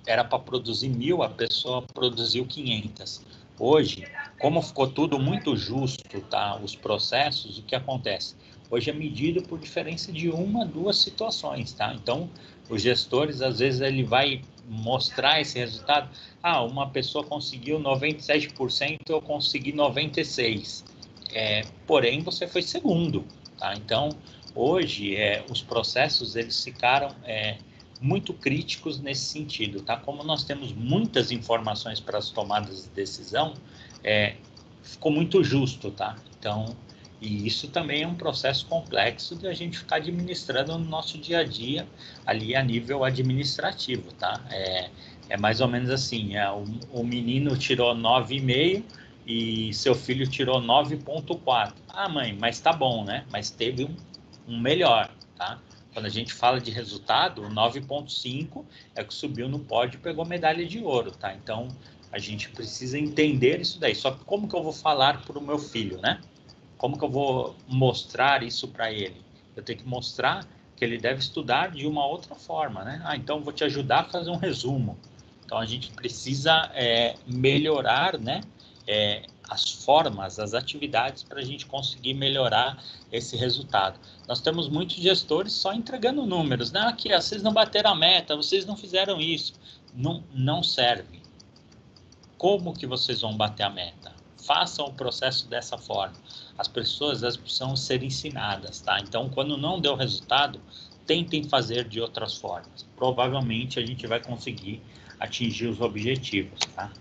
era para produzir 1000, a pessoa produziu 500. Hoje, como ficou tudo muito justo, tá? Os processos, o que acontece? Hoje é medido por diferença de 1, 2 situações, tá? Então, os gestores, às vezes, ele vai mostrar esse resultado. Uma pessoa conseguiu 97%, eu consegui 96%. Porém, você foi segundo, tá? Então, hoje, os processos, eles ficaram muito críticos nesse sentido, tá? Como nós temos muitas informações para as tomadas de decisão, ficou muito justo, tá? Então, E isso também é um processo complexo de a gente ficar administrando no nosso dia a dia, ali a nível administrativo, tá? É mais ou menos assim, o menino tirou 9,5 e seu filho tirou 9,4. Ah, mãe, mas tá bom, né? Mas teve um melhor, tá? Quando a gente fala de resultado, o 9,5 é que subiu no pódio e pegou medalha de ouro, tá? Então, a gente precisa entender isso daí. Só que como que eu vou falar para o meu filho, né? Como que eu vou mostrar isso para ele? Eu tenho que mostrar que ele deve estudar de uma outra forma, né? Ah, então vou te ajudar a fazer um resumo. Então a gente precisa melhorar, né? As formas, as atividades para a gente conseguir melhorar esse resultado. Nós temos muitos gestores só entregando números, né? Aqui, vocês não bateram a meta, vocês não fizeram isso. Não serve. Como que vocês vão bater a meta? Façam o processo dessa forma. As pessoas precisam ser ensinadas, tá? Então, quando não deu resultado, tentem fazer de outras formas. Provavelmente a gente vai conseguir atingir os objetivos, tá?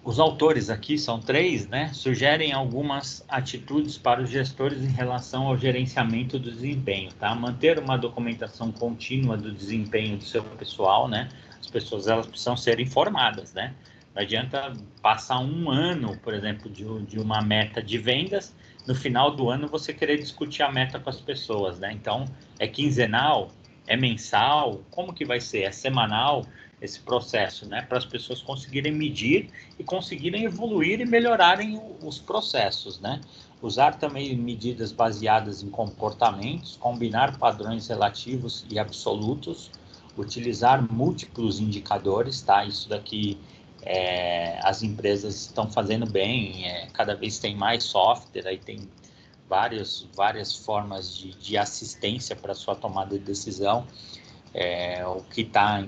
Os autores aqui são 3, né? Sugerem algumas atitudes para os gestores em relação ao gerenciamento do desempenho, tá? Manter uma documentação contínua do desempenho do seu pessoal, né? As pessoas elas precisam ser informadas, né? Não adianta passar um ano, por exemplo, de uma meta de vendas, no final do ano você querer discutir a meta com as pessoas, né? Então, é quinzenal, é mensal, como que vai ser? É semanal? Esse processo, né? Para as pessoas conseguirem medir e conseguirem evoluir e melhorarem os processos, né? Usar também medidas baseadas em comportamentos, combinar padrões relativos e absolutos, utilizar múltiplos indicadores, tá? Isso daqui as empresas estão fazendo bem, cada vez tem mais software, aí tem várias formas de assistência para sua tomada de decisão. O que está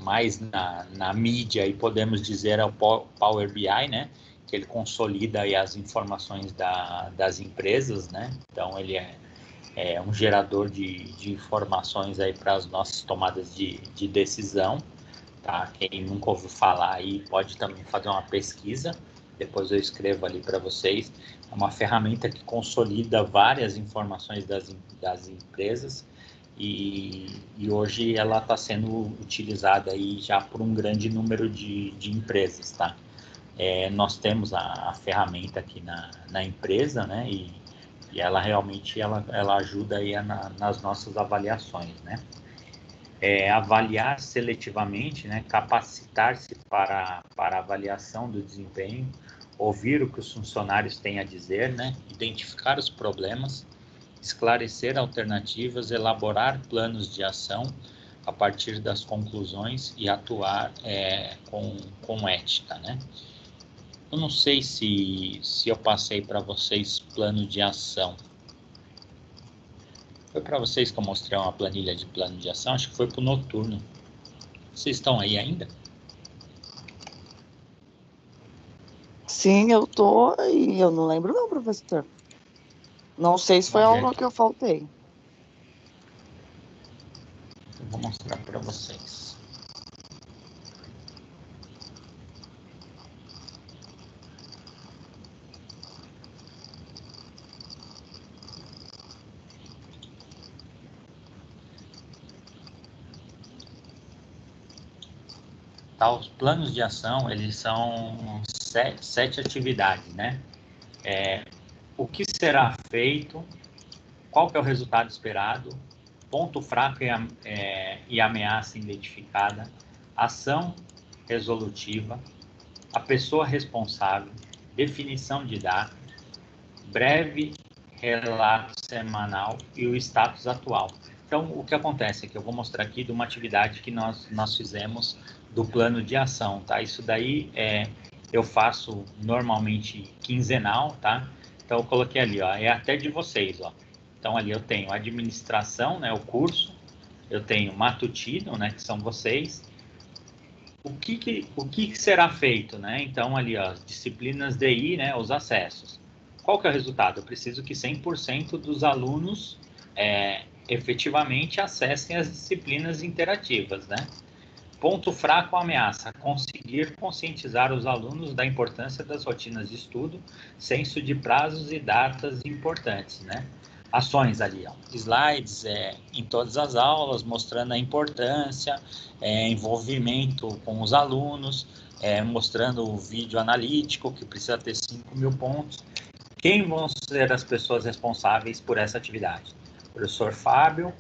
mais na mídia, e podemos dizer, é o Power BI, né? Que ele consolida aí as informações das empresas, né? Então, ele é um gerador de informações aí para as nossas tomadas de decisão, tá? Quem nunca ouviu falar aí pode também fazer uma pesquisa, depois eu escrevo ali para vocês. É uma ferramenta que consolida várias informações das empresas, e hoje ela está sendo utilizada aí já por um grande número de empresas, tá? Nós temos a ferramenta aqui na empresa, né? E ela realmente ela ajuda aí nas nossas avaliações, né? Avaliar seletivamente, né? Capacitar-se para avaliação do desempenho, ouvir o que os funcionários têm a dizer, né? Identificar os problemas, esclarecer alternativas, elaborar planos de ação a partir das conclusões e atuar com ética, né? Eu não sei se eu passei para vocês plano de ação. Foi para vocês que eu mostrei uma planilha de plano de ação? Acho que foi para o noturno. Vocês estão aí ainda? Sim, eu tô e eu não lembro não, professor. Não sei se foi Vamos ver algo aqui. que eu faltei. Eu vou mostrar para vocês. Tá, os planos de ação, eles são sete atividades, né? O que será feito, qual que é o resultado esperado, ponto fraco e ameaça identificada, ação resolutiva, a pessoa responsável, definição de data, breve relato semanal e o status atual. Então, o que acontece é que eu vou mostrar aqui de uma atividade que nós fizemos do plano de ação, tá? Isso daí eu faço normalmente quinzenal, tá? Então, eu coloquei ali, ó, é até de vocês, ó. Então, ali eu tenho administração, né, o curso, eu tenho matutino, né, que são vocês. O que será feito, né? Então, ali, ó, disciplinas DI, né, os acessos. Qual que é o resultado? Eu preciso que 100% dos alunos efetivamente acessem as disciplinas interativas, né? Ponto fraco ou ameaça: conseguir conscientizar os alunos da importância das rotinas de estudo, senso de prazos e datas importantes, né? Ações ali, ó, slides em todas as aulas, mostrando a importância, envolvimento com os alunos, mostrando o vídeo analítico, que precisa ter 5.000 pontos. Quem vão ser as pessoas responsáveis por essa atividade? O professor Fábio,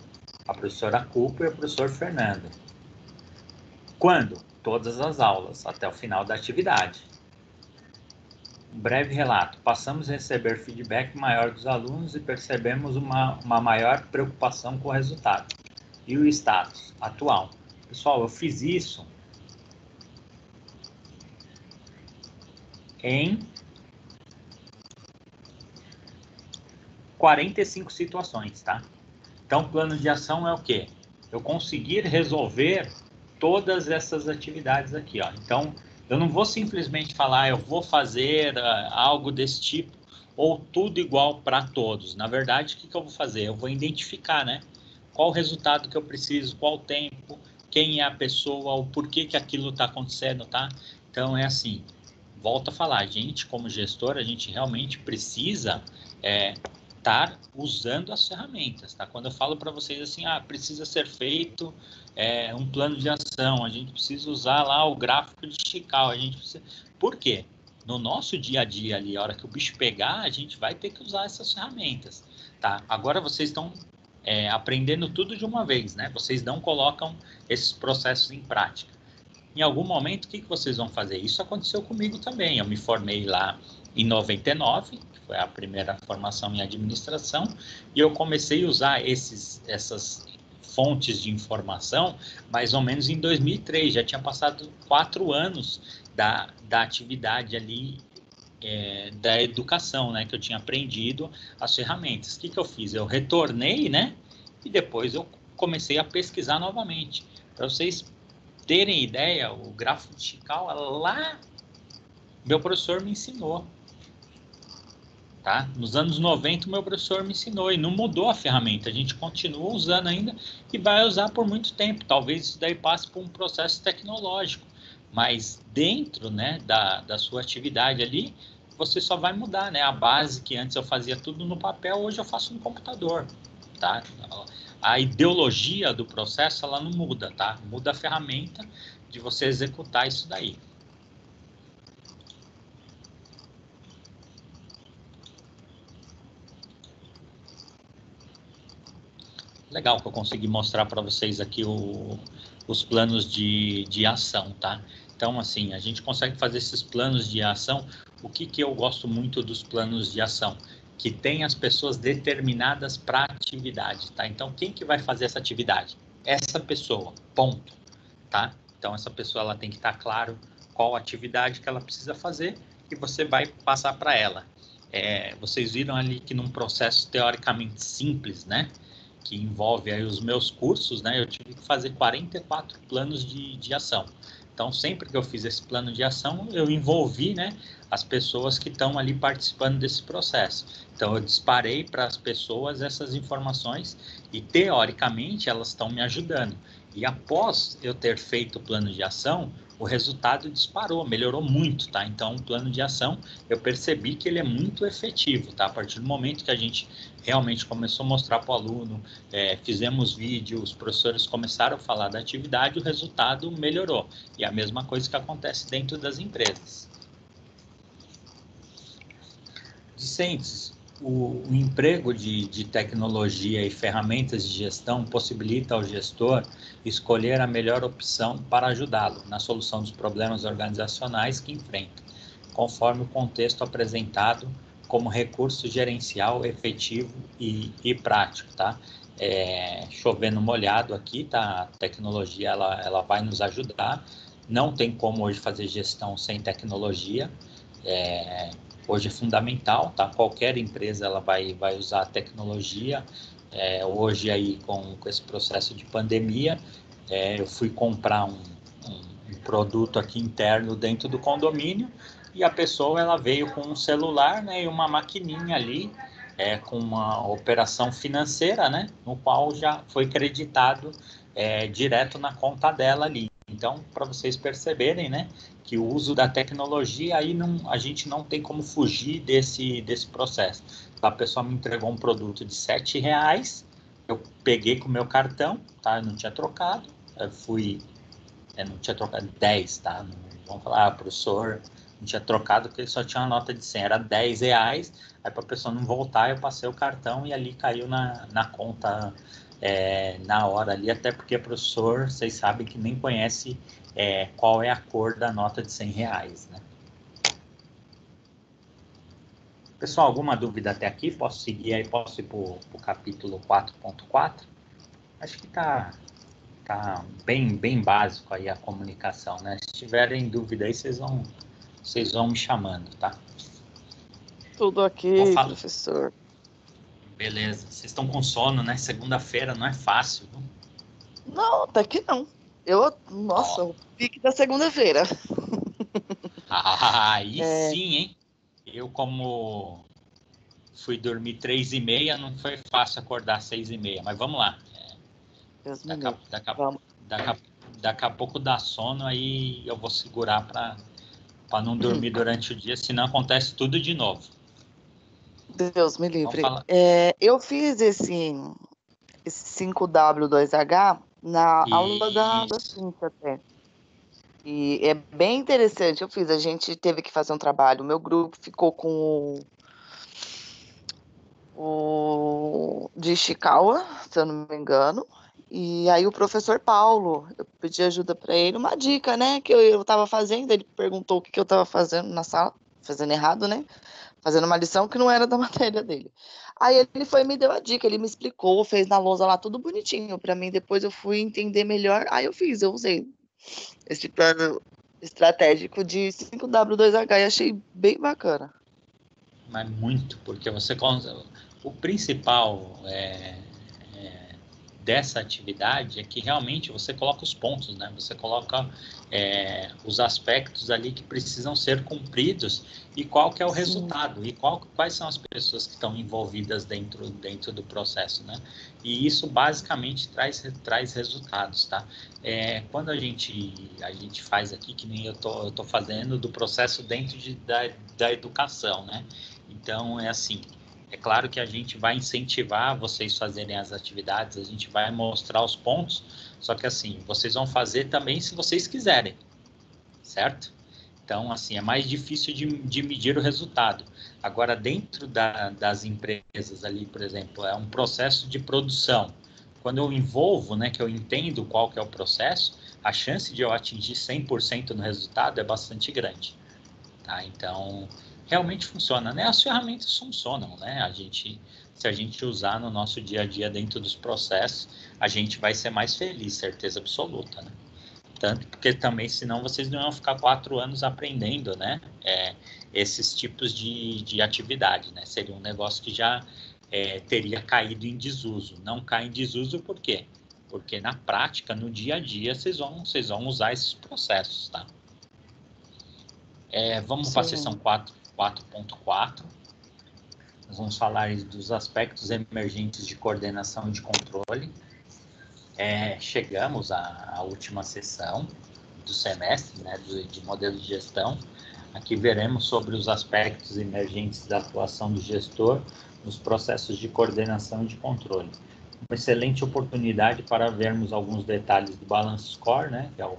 a professora Cupo e o professor Fernando. Quando? Todas as aulas, até o final da atividade. Um breve relato. Passamos a receber feedback maior dos alunos e percebemos uma maior preocupação com o resultado. E o status atual. Pessoal, eu fiz isso em 45 situações, tá? Então, plano de ação é o quê? Eu conseguir resolver todas essas atividades aqui, ó. Então, eu não vou simplesmente falar, eu vou fazer algo desse tipo ou tudo igual para todos. Na verdade, o que eu vou fazer? Eu vou identificar, né? Qual o resultado que eu preciso, qual o tempo, quem é a pessoa, o porquê que aquilo está acontecendo, tá? Então, é assim, volto a falar, a gente, como gestor, a gente realmente precisa estar usando as ferramentas, tá? Quando eu falo para vocês assim, precisa ser feito um plano de ação, a gente precisa usar lá o gráfico de Chical, a gente precisa... Por quê? No nosso dia a dia ali, a hora que o bicho pegar, a gente vai ter que usar essas ferramentas, tá? Agora vocês estão aprendendo tudo de uma vez, né? Vocês não colocam esses processos em prática. Em algum momento, o que vocês vão fazer? Isso aconteceu comigo também. Eu me formei lá em 99, que foi a primeira formação em administração, e eu comecei a usar essas fontes de informação mais ou menos em 2003. Já tinha passado 4 anos da atividade ali da educação, né? Que eu tinha aprendido as ferramentas. O que eu fiz? Eu retornei, né? E depois eu comecei a pesquisar novamente. Para vocês terem ideia, o gráfico de Chical, lá, meu professor me ensinou. Tá? Nos anos 90, meu professor me ensinou e não mudou a ferramenta. A gente continua usando ainda e vai usar por muito tempo. Talvez isso daí passe por um processo tecnológico. Mas dentro, né, da sua atividade ali, você só vai mudar, né? A base que antes eu fazia tudo no papel, hoje eu faço no computador. Tá? A ideologia do processo, ela não muda, tá? Muda a ferramenta de você executar isso daí. Legal que eu consegui mostrar para vocês aqui os planos de ação, tá? Então, assim, a gente consegue fazer esses planos de ação. O que eu gosto muito dos planos de ação? Que tem as pessoas determinadas para a atividade, tá? Então, quem que vai fazer essa atividade? Essa pessoa, ponto, tá? Então, essa pessoa ela tem que estar claro qual atividade que ela precisa fazer e você vai passar para ela. Vocês viram ali que num processo teoricamente simples, né? Que envolve aí os meus cursos, né? Eu tive que fazer 44 planos de ação. Então, sempre que eu fiz esse plano de ação, eu envolvi, né, as pessoas que estão ali participando desse processo. Então, eu disparei para as pessoas essas informações e, teoricamente, elas estão me ajudando. E após eu ter feito o plano de ação, o resultado disparou, melhorou muito, tá? Então, o plano de ação, eu percebi que ele é muito efetivo, tá? A partir do momento que a gente realmente começou a mostrar para o aluno, fizemos vídeos, os professores começaram a falar da atividade, o resultado melhorou. E a mesma coisa que acontece dentro das empresas. Discentes, o emprego de tecnologia e ferramentas de gestão possibilita ao gestor escolher a melhor opção para ajudá-lo na solução dos problemas organizacionais que enfrenta, conforme o contexto apresentado como recurso gerencial efetivo e prático, tá? Chovendo molhado aqui, tá? A tecnologia ela vai nos ajudar. Não tem como hoje fazer gestão sem tecnologia. Hoje é fundamental, tá? Qualquer empresa ela vai usar a tecnologia. Hoje aí com esse processo de pandemia, eu fui comprar um produto aqui interno dentro do condomínio e a pessoa ela veio com um celular, né, e uma maquininha ali com uma operação financeira, né, no qual já foi creditado direto na conta dela ali. Então, para vocês perceberem, né, que o uso da tecnologia, aí a gente não tem como fugir desse processo. A pessoa me entregou um produto de R$ 7, eu peguei com o meu cartão, tá? Eu não tinha trocado, não tinha trocado 10, tá? Não, vamos falar, professor, não tinha trocado porque ele só tinha uma nota de 100, era R$ 10, aí para a pessoa não voltar, eu passei o cartão e ali caiu na conta na hora ali, até porque professor, vocês sabem que nem conhece qual é a cor da nota de R$ 100, né? Pessoal, alguma dúvida até aqui? Posso seguir aí, posso ir para o capítulo 4.4? Acho que tá bem básico aí a comunicação, né? Se tiverem dúvida aí, vocês vão me chamando, tá? Tudo aqui, professor. Beleza. Vocês estão com sono, né? Segunda-feira não é fácil, viu? Não, até que não. Nossa, o pique da segunda-feira. Aí sim, hein? Eu, como fui dormir 3h30, não foi fácil acordar 6h30, mas vamos lá. Deus me Daqui a pouco dá sono, aí eu vou segurar para não dormir durante o dia, senão acontece tudo de novo. Deus me livre. Eu fiz esse 5W2H na aula da Cintia até. E é bem interessante. A gente teve que fazer um trabalho. O meu grupo ficou com o de Ishikawa, se eu não me engano. E aí o professor Paulo, eu pedi ajuda para ele, uma dica, né, que eu estava fazendo. Ele perguntou o que eu estava fazendo na sala, fazendo errado, né? Fazendo uma lição que não era da matéria dele. Aí ele foi e me deu a dica, ele me explicou, fez na lousa lá tudo bonitinho para mim. Depois eu fui entender melhor. Aí eu usei esse plano estratégico de 5W2H e achei bem bacana. Mas muito, porque o principal dessa atividade é que realmente você coloca os pontos, né? Você coloca os aspectos ali que precisam ser cumpridos e qual que é o resultado e quais são as pessoas que estão envolvidas dentro do processo, né? E isso basicamente traz resultados, tá? Quando a gente faz aqui, que nem eu tô fazendo do processo dentro da educação, né? Então, é assim, é claro que a gente vai incentivar vocês fazerem as atividades, a gente vai mostrar os pontos, só que assim, vocês vão fazer também se vocês quiserem, certo? Então, assim, é mais difícil de medir o resultado. Agora, dentro das empresas ali, por exemplo, é um processo de produção. Quando eu envolvo, né, que eu entendo qual que é o processo, a chance de eu atingir 100% no resultado é bastante grande. Tá? Então, realmente funciona, né? As ferramentas funcionam, né? Se a gente usar no nosso dia a dia dentro dos processos, a gente vai ser mais feliz, certeza absoluta, né? Tanto porque também, senão vocês não iam ficar 4 anos aprendendo, né? Esses tipos de atividade, né? Seria um negócio que já teria caído em desuso. Não cai em desuso por quê? Porque na prática, no dia a dia, vocês vão usar esses processos, tá? Vamos para a seção 4.4. Nós vamos falar dos aspectos emergentes de coordenação e de controle. Chegamos à última sessão do semestre, né, de modelo de gestão. Aqui veremos sobre os aspectos emergentes da atuação do gestor nos processos de coordenação e de controle. Uma excelente oportunidade para vermos alguns detalhes do Balance Score, né, que é o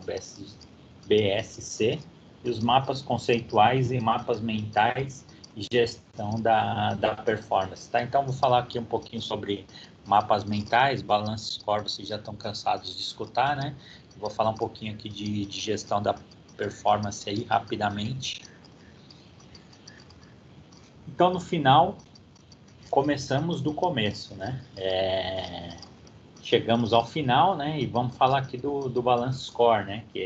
BSC, e os mapas conceituais e mapas mentais e gestão da performance. Tá? Então, vou falar aqui um pouquinho sobre mapas mentais, Balance Score, vocês já estão cansados de escutar, né? Vou falar um pouquinho aqui de gestão da performance aí, rapidamente. Então, no final, começamos do começo, né? Chegamos ao final, né? E vamos falar aqui do Balance Score, né? Que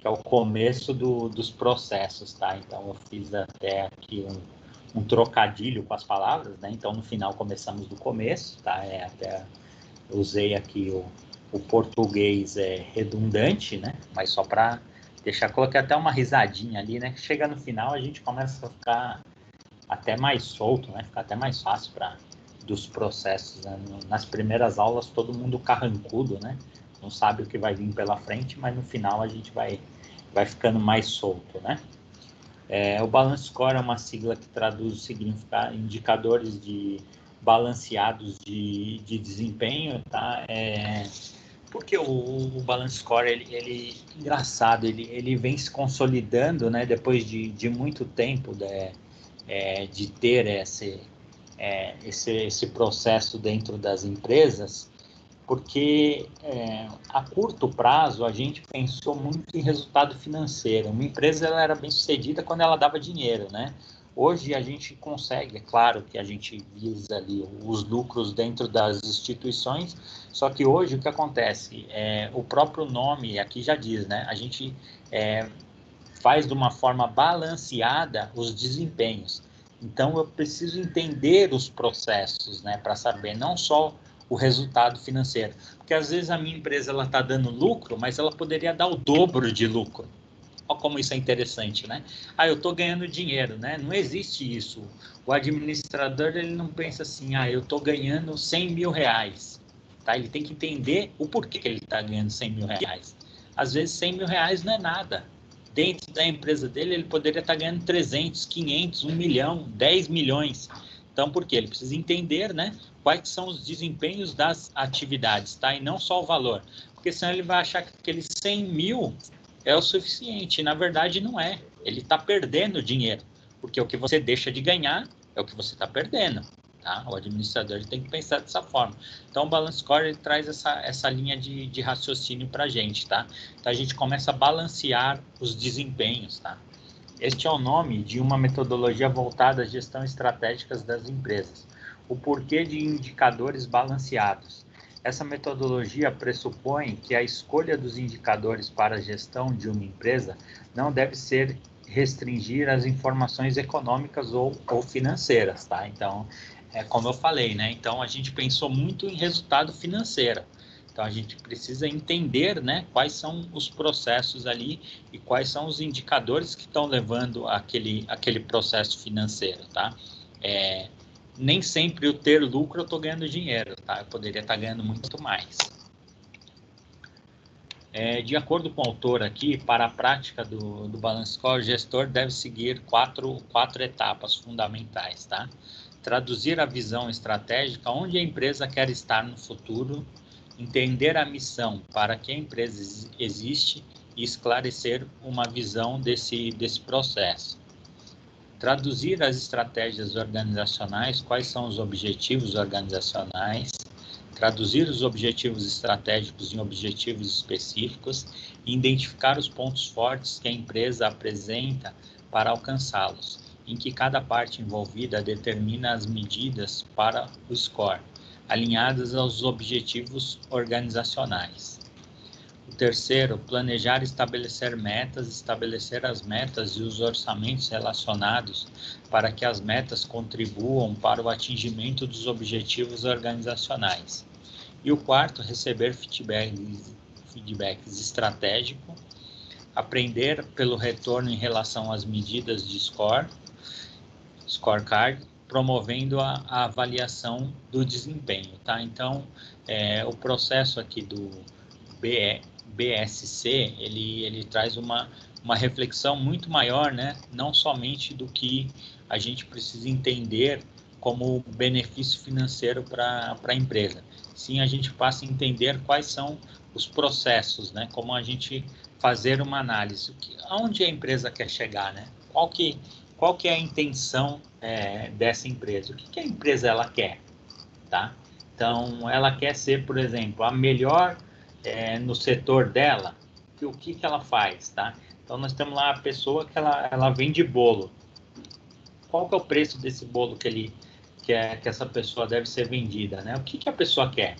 é o começo dos processos, tá? Então, eu fiz até aqui um trocadilho com as palavras, né? Então, no final, começamos do começo, tá? Até usei aqui o português redundante, né? Mas só para deixar, coloquei até uma risadinha ali, né? Chega no final, a gente começa a ficar até mais solto, né? Fica até mais fácil dos processos, né? Nas primeiras aulas, todo mundo carrancudo, né? não sabe o que vai vir pela frente, mas no final a gente vai ficando mais solto, né? O Balance Score é uma sigla que traduz o significado, indicadores balanceados de desempenho, tá? Porque o Balance Score, engraçado, ele vem se consolidando, né? Depois de muito tempo de ter esse processo dentro das empresas, porque a curto prazo a gente pensou muito em resultado financeiro. Uma empresa ela era bem sucedida quando ela dava dinheiro, né? Hoje a gente consegue, é claro que a gente visa ali os lucros dentro das instituições, só que hoje o que acontece? O próprio nome aqui já diz, né? A gente faz de uma forma balanceada os desempenhos. Então eu preciso entender os processos, né? Para saber não só o resultado financeiro. Porque às vezes a minha empresa ela está dando lucro, mas ela poderia dar o dobro de lucro. Olha como isso é interessante, né? Eu estou ganhando dinheiro, né? Não existe isso. O administrador ele não pensa assim, eu estou ganhando 100 mil reais. Tá? Ele tem que entender o porquê que ele está ganhando 100 mil reais. Às vezes 100 mil reais não é nada. Dentro da empresa dele, ele poderia estar ganhando 300, 500, 1 milhão, 10 milhões. Então, por quê? Ele precisa entender, né, quais são os desempenhos das atividades, tá? E não só o valor. Porque senão ele vai achar que aqueles 100 mil é o suficiente. E, na verdade, não é. Ele está perdendo dinheiro. Porque o que você deixa de ganhar é o que você está perdendo. Tá? O administrador ele tem que pensar dessa forma. Então, o Balance Score ele traz essa linha de raciocínio para a gente. Tá? Então, a gente começa a balancear os desempenhos. Tá? Este é o nome de uma metodologia voltada à gestão estratégica das empresas. O porquê de indicadores balanceados. Essa metodologia pressupõe que a escolha dos indicadores para a gestão de uma empresa não deve ser restringir as informações econômicas ou financeiras, tá? Então, como eu falei, né? Então, a gente pensou muito em resultado financeiro. Então, a gente precisa entender, né, quais são os processos ali e quais são os indicadores que estão levando aquele processo financeiro, tá? Nem sempre o ter lucro eu estou ganhando dinheiro, tá? Eu poderia estar ganhando muito mais. De acordo com o autor aqui, para a prática do Balance Score, o gestor deve seguir quatro etapas fundamentais, tá? Traduzir a visão estratégica, onde a empresa quer estar no futuro, entender a missão para que a empresa existe e esclarecer uma visão desse processo. Traduzir as estratégias organizacionais, quais são os objetivos organizacionais, traduzir os objetivos estratégicos em objetivos específicos e identificar os pontos fortes que a empresa apresenta para alcançá-los, em que cada parte envolvida determina as medidas para o score, alinhadas aos objetivos organizacionais. O terceiro, planejar e estabelecer metas, estabelecer as metas e os orçamentos relacionados para que as metas contribuam para o atingimento dos objetivos organizacionais. E o quarto, receber feedbacks estratégicos, aprender pelo retorno em relação às medidas de scorecard, promovendo a avaliação do desempenho, tá? Então, o processo aqui do BSC, ele traz uma reflexão muito maior, né? Não somente do que a gente precisa entender como benefício financeiro para a empresa. Sim, a gente passa a entender quais são os processos, né? Como a gente fazer uma análise. Aonde a empresa quer chegar, né? Qual que é a intenção dessa empresa? O que a empresa ela quer, tá? Então, ela quer ser, por exemplo, a melhor no setor dela. O que ela faz, tá? Então, nós temos lá a pessoa que ela vende bolo. Qual que é o preço desse bolo que essa pessoa deve ser vendida, né? O que a pessoa quer?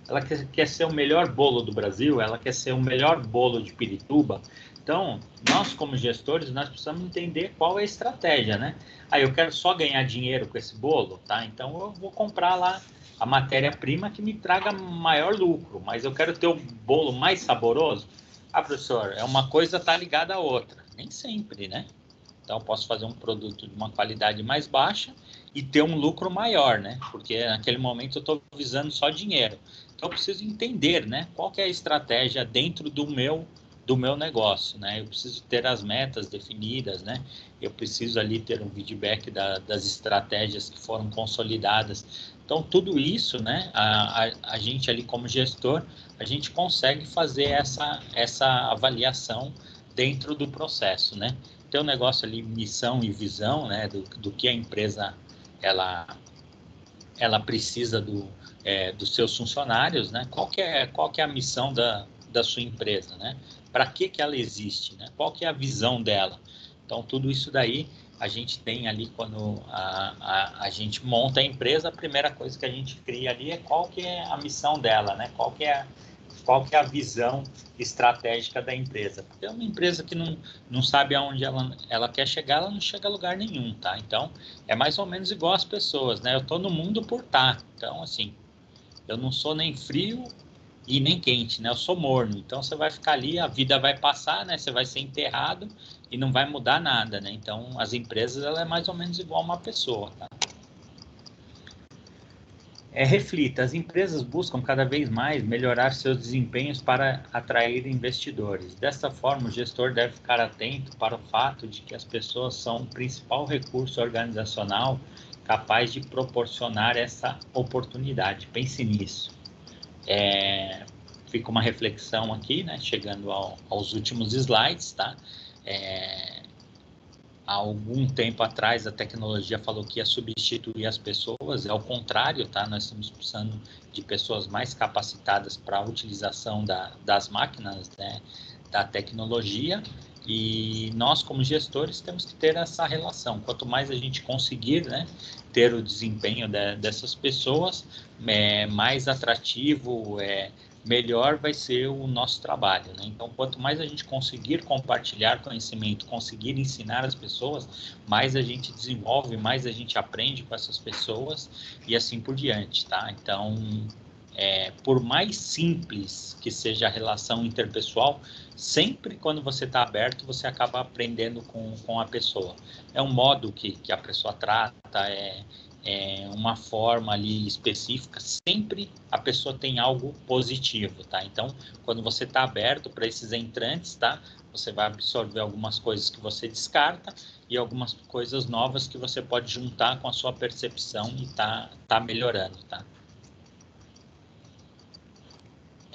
Ela quer ser o melhor bolo do Brasil? Ela quer ser o melhor bolo de Pirituba? Então, nós como gestores, nós precisamos entender qual é a estratégia, né? Eu quero só ganhar dinheiro com esse bolo, tá? Então, eu vou comprar lá a matéria-prima que me traga maior lucro, mas eu quero ter o bolo mais saboroso. Professor, uma coisa está ligada à outra. Nem sempre, né? Então, eu posso fazer um produto de uma qualidade mais baixa e ter um lucro maior, né? Porque naquele momento eu estou visando só dinheiro. Então, eu preciso entender, né? Qual que é a estratégia dentro do meu negócio, né? Eu preciso ter as metas definidas, né? Eu preciso ali ter um feedback das estratégias que foram consolidadas. Então, tudo isso, né? A gente ali como gestor, a gente consegue fazer essa avaliação dentro do processo, né? Tem um negócio ali, missão e visão, né? Do que a empresa, ela precisa dos seus funcionários, né? Qual que é a missão da sua empresa, né? Para que ela existe, né? Qual que é a visão dela? Então, tudo isso daí a gente tem ali quando a gente monta a empresa, a primeira coisa que a gente cria ali é qual que é a missão dela, né? Qual que é a visão estratégica da empresa. Porque é uma empresa que não sabe aonde ela quer chegar, ela não chega a lugar nenhum, tá? Então, é mais ou menos igual as pessoas, né? Eu estou no mundo por estar. Então, assim, eu não sou nem frio e nem quente, né? Eu sou morno. Então, você vai ficar ali, a vida vai passar, né? Você vai ser enterrado e não vai mudar nada, né? Então, as empresas, ela é mais ou menos igual uma pessoa, tá? Reflita, as empresas buscam cada vez mais melhorar seus desempenhos para atrair investidores. Desta forma, o gestor deve ficar atento para o fato de que as pessoas são o principal recurso organizacional capaz de proporcionar essa oportunidade. Pense nisso. Fica uma reflexão aqui, né? Chegando aos últimos slides, tá? Há algum tempo atrás, a tecnologia falou que ia substituir as pessoas, é ao contrário, tá? Nós estamos precisando de pessoas mais capacitadas para a utilização das máquinas, né? Da tecnologia, e nós, como gestores, temos que ter essa relação. Quanto mais a gente conseguir, né, ter o desempenho dessas pessoas, mais atrativo, melhor vai ser o nosso trabalho, né? Então, quanto mais a gente conseguir compartilhar conhecimento, conseguir ensinar as pessoas, mais a gente desenvolve, mais a gente aprende com essas pessoas e assim por diante, tá? Então, por mais simples que seja a relação interpessoal, sempre quando você está aberto, você acaba aprendendo com a pessoa. É um modo que a pessoa trata, uma forma ali específica, sempre a pessoa tem algo positivo, tá? Então, quando você está aberto para esses entrantes, tá? Você vai absorver algumas coisas que você descarta e algumas coisas novas que você pode juntar com a sua percepção e tá melhorando, tá?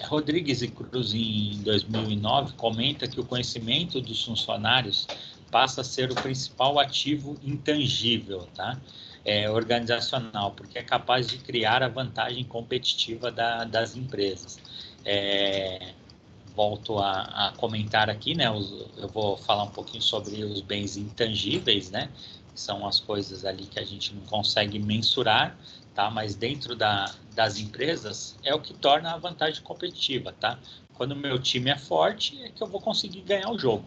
Rodrigues e Cruz, em 2009, comenta que o conhecimento dos funcionários passa a ser o principal ativo intangível, tá? Organizacional, porque é capaz de criar a vantagem competitiva das empresas. Volto a comentar aqui, né? Eu vou falar um pouquinho sobre os bens intangíveis, né? Que são as coisas ali que a gente não consegue mensurar, tá? Mas dentro das empresas é o que torna a vantagem competitiva, tá? Quando o meu time é forte, é que eu vou conseguir ganhar o jogo.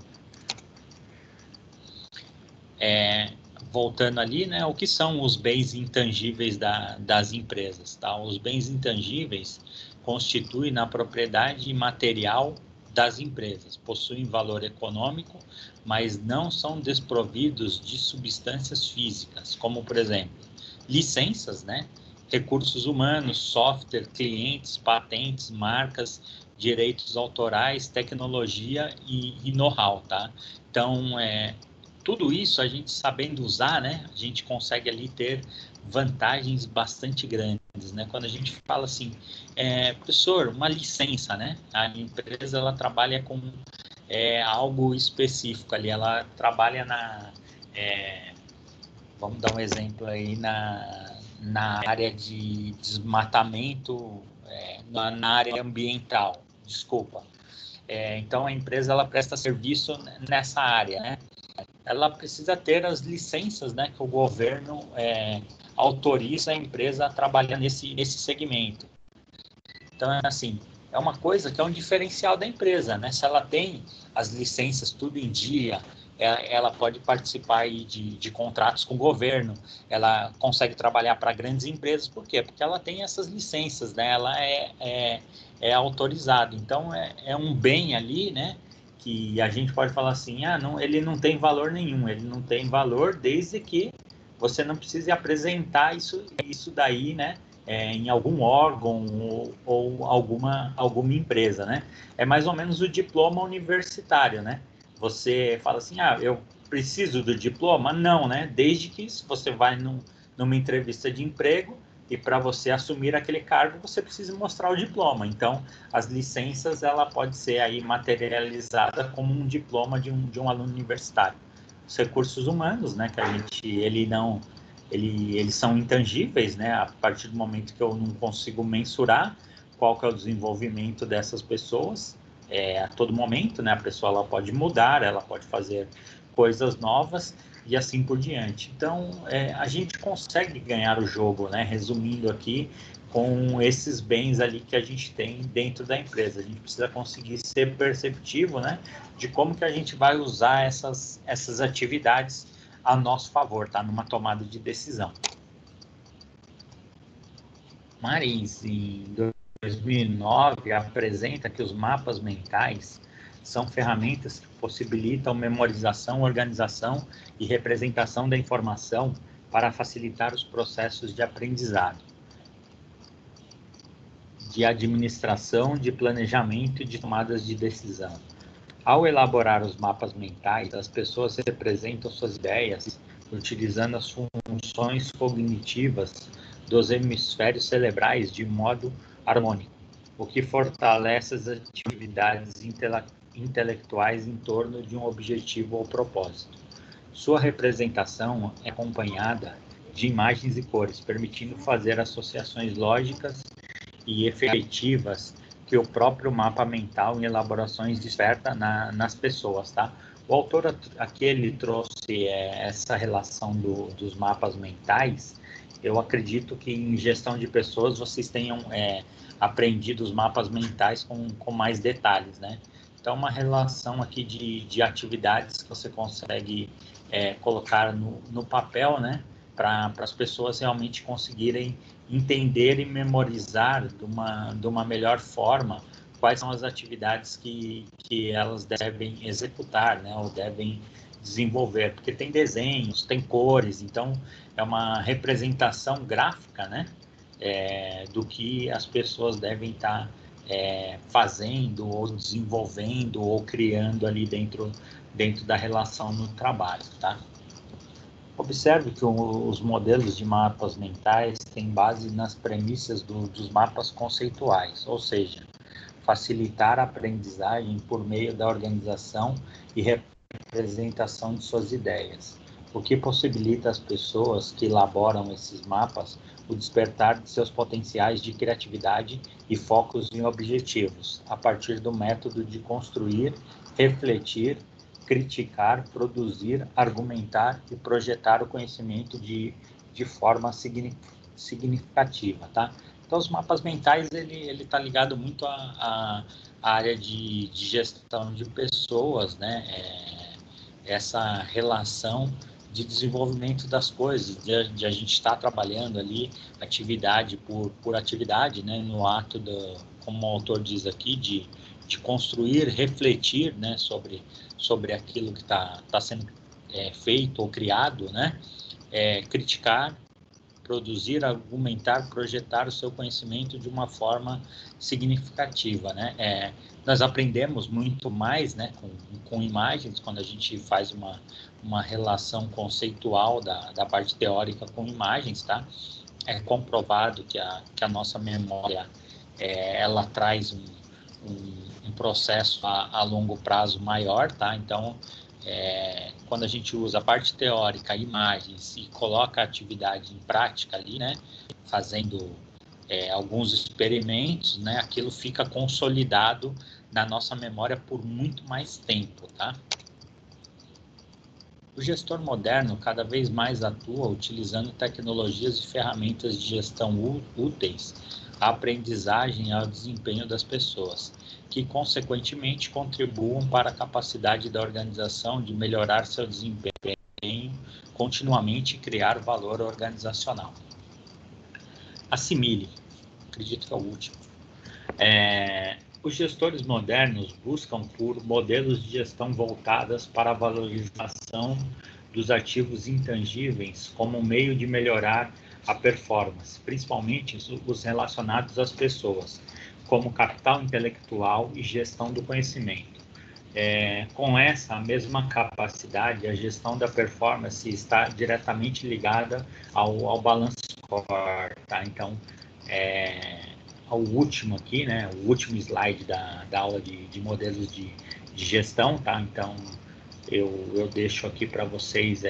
Voltando ali, né? O que são os bens intangíveis das empresas, tá? Os bens intangíveis constituem na propriedade material das empresas, possuem valor econômico, mas não são desprovidos de substâncias físicas, como, por exemplo, licenças, né? Recursos humanos, software, clientes, patentes, marcas, direitos autorais, tecnologia e know-how, tá? Então, tudo isso a gente sabendo usar, né? A gente consegue ali ter vantagens bastante grandes, né? Quando a gente fala assim, professor, uma licença, né? A empresa, ela trabalha com algo específico ali, ela trabalha vamos dar um exemplo aí, na área de desmatamento, na área ambiental, desculpa. Então, a empresa, ela presta serviço nessa área, né? Ela precisa ter as licenças, né, que o governo autoriza a empresa a trabalhar nesse segmento. Então, assim, é uma coisa que é um diferencial da empresa, né? Se ela tem as licenças tudo em dia, ela pode participar aí de contratos com o governo, ela consegue trabalhar para grandes empresas, por quê? Porque ela tem essas licenças, né? Ela é autorizada. Então, é um bem ali, né? que a gente pode falar assim, não, ele não tem valor nenhum, ele não tem valor desde que você não precise apresentar isso daí, né, em algum órgão ou alguma empresa, né? É mais ou menos o diploma universitário, né? Você fala assim, eu preciso do diploma? Não, né? Desde que se você vai numa entrevista de emprego e para você assumir aquele cargo, você precisa mostrar o diploma. Então, as licenças, ela pode ser aí materializada como um diploma de um aluno universitário. Os recursos humanos, né, que a gente, eles são intangíveis, né, a partir do momento que eu não consigo mensurar qual que é o desenvolvimento dessas pessoas, a todo momento, né, a pessoa ela pode mudar, ela pode fazer coisas novas e assim por diante. Então, a gente consegue ganhar o jogo, né, resumindo aqui, com esses bens ali que a gente tem dentro da empresa. A gente precisa conseguir ser perceptivo, né, de como que a gente vai usar essas atividades a nosso favor, tá? Numa tomada de decisão. Marins, em 2009, apresenta que os mapas mentais são ferramentas que possibilitam memorização, organização e representação da informação para facilitar os processos de aprendizado, de administração, de planejamento e de tomadas de decisão. Ao elaborar os mapas mentais, as pessoas representam suas ideias utilizando as funções cognitivas dos hemisférios cerebrais de modo harmônico, o que fortalece as atividades intelectuais em torno de um objetivo ou propósito. Sua representação é acompanhada de imagens e cores, permitindo fazer associações lógicas e efetivas que o próprio mapa mental em elaborações desperta nas pessoas, tá? O autor aqui ele trouxe essa relação dos mapas mentais. Eu acredito que em gestão de pessoas vocês tenham aprendido os mapas mentais com mais detalhes, né? Então, uma relação aqui de atividades que você consegue colocar no papel, né? Para as pessoas realmente conseguirem entender e memorizar de uma melhor forma quais são as atividades que elas devem executar, né, ou devem desenvolver, porque tem desenhos, tem cores, então é uma representação gráfica, né, do que as pessoas devem estar fazendo ou desenvolvendo ou criando ali dentro da relação no trabalho, tá? Observe que os modelos de mapas mentais têm base nas premissas dos mapas conceituais, ou seja, facilitar a aprendizagem por meio da organização e representação de suas ideias, o que possibilita às pessoas que elaboram esses mapas o despertar de seus potenciais de criatividade e focos em objetivos, a partir do método de construir, refletir, criticar, produzir, argumentar e projetar o conhecimento de forma significativa, tá? Então, os mapas mentais, ele está ligado muito à área de gestão de pessoas, né? Essa relação de desenvolvimento das coisas, de a gente estar trabalhando ali atividade por atividade, né? No ato, como o autor diz aqui, de construir, refletir, né? Sobre aquilo que está sendo feito ou criado, né? Criticar, produzir, argumentar, projetar o seu conhecimento de uma forma significativa, né? Nós aprendemos muito mais, né, com imagens, quando a gente faz uma relação conceitual da parte teórica com imagens, tá? É comprovado que a nossa memória, ela traz um processo a longo prazo maior, tá? Então, quando a gente usa a parte teórica, imagens e coloca a atividade em prática ali, né, fazendo alguns experimentos, né, aquilo fica consolidado na nossa memória por muito mais tempo, tá? O gestor moderno cada vez mais atua utilizando tecnologias e ferramentas de gestão úteis à aprendizagem e ao desempenho das pessoas, que consequentemente contribuam para a capacidade da organização de melhorar seu desempenho continuamente e criar valor organizacional. Assimile, acredito que é o último. Os gestores modernos buscam por modelos de gestão voltadas para a valorização dos ativos intangíveis como um meio de melhorar a performance, principalmente os relacionados às pessoas, como capital intelectual e gestão do conhecimento. Com essa mesma capacidade, a gestão da performance está diretamente ligada ao balance score, tá? Então, o último aqui, né? O último slide da aula de modelos de gestão, tá? Então, eu deixo aqui para vocês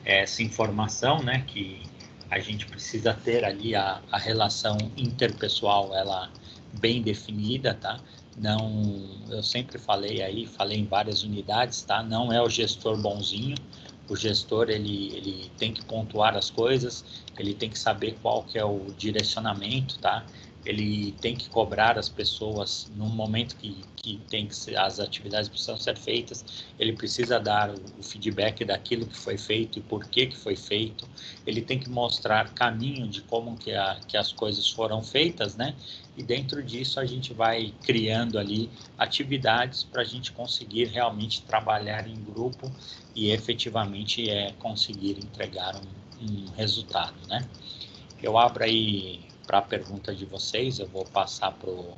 essa informação, né? Que a gente precisa ter ali a relação interpessoal, ela bem definida, tá? Não, eu sempre falei em várias unidades, tá? Não é o gestor bonzinho. O gestor, ele tem que pontuar as coisas, ele tem que saber qual que é o direcionamento, tá? Ele tem que cobrar as pessoas no momento que tem que ser, as atividades precisam ser feitas, ele precisa dar o feedback daquilo que foi feito e por que foi feito, ele tem que mostrar caminho de como que as coisas foram feitas, né? E dentro disso a gente vai criando ali atividades para a gente conseguir realmente trabalhar em grupo e efetivamente conseguir entregar um resultado, né? Eu abro aí para a pergunta de vocês, eu vou passar pro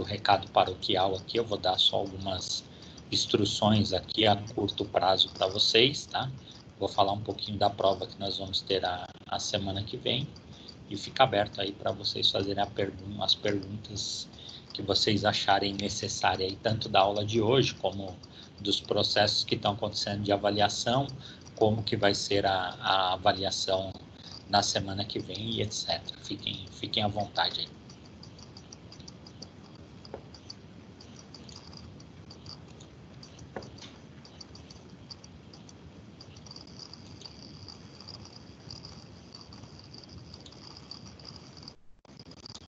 recado paroquial aqui, eu vou dar só algumas instruções aqui a curto prazo para vocês, tá? Vou falar um pouquinho da prova que nós vamos ter a semana que vem e fica aberto aí para vocês fazerem as perguntas que vocês acharem necessárias aí, tanto da aula de hoje, como dos processos que estão acontecendo de avaliação, como que vai ser a avaliação na semana que vem e etc. Fiquem à vontade aí.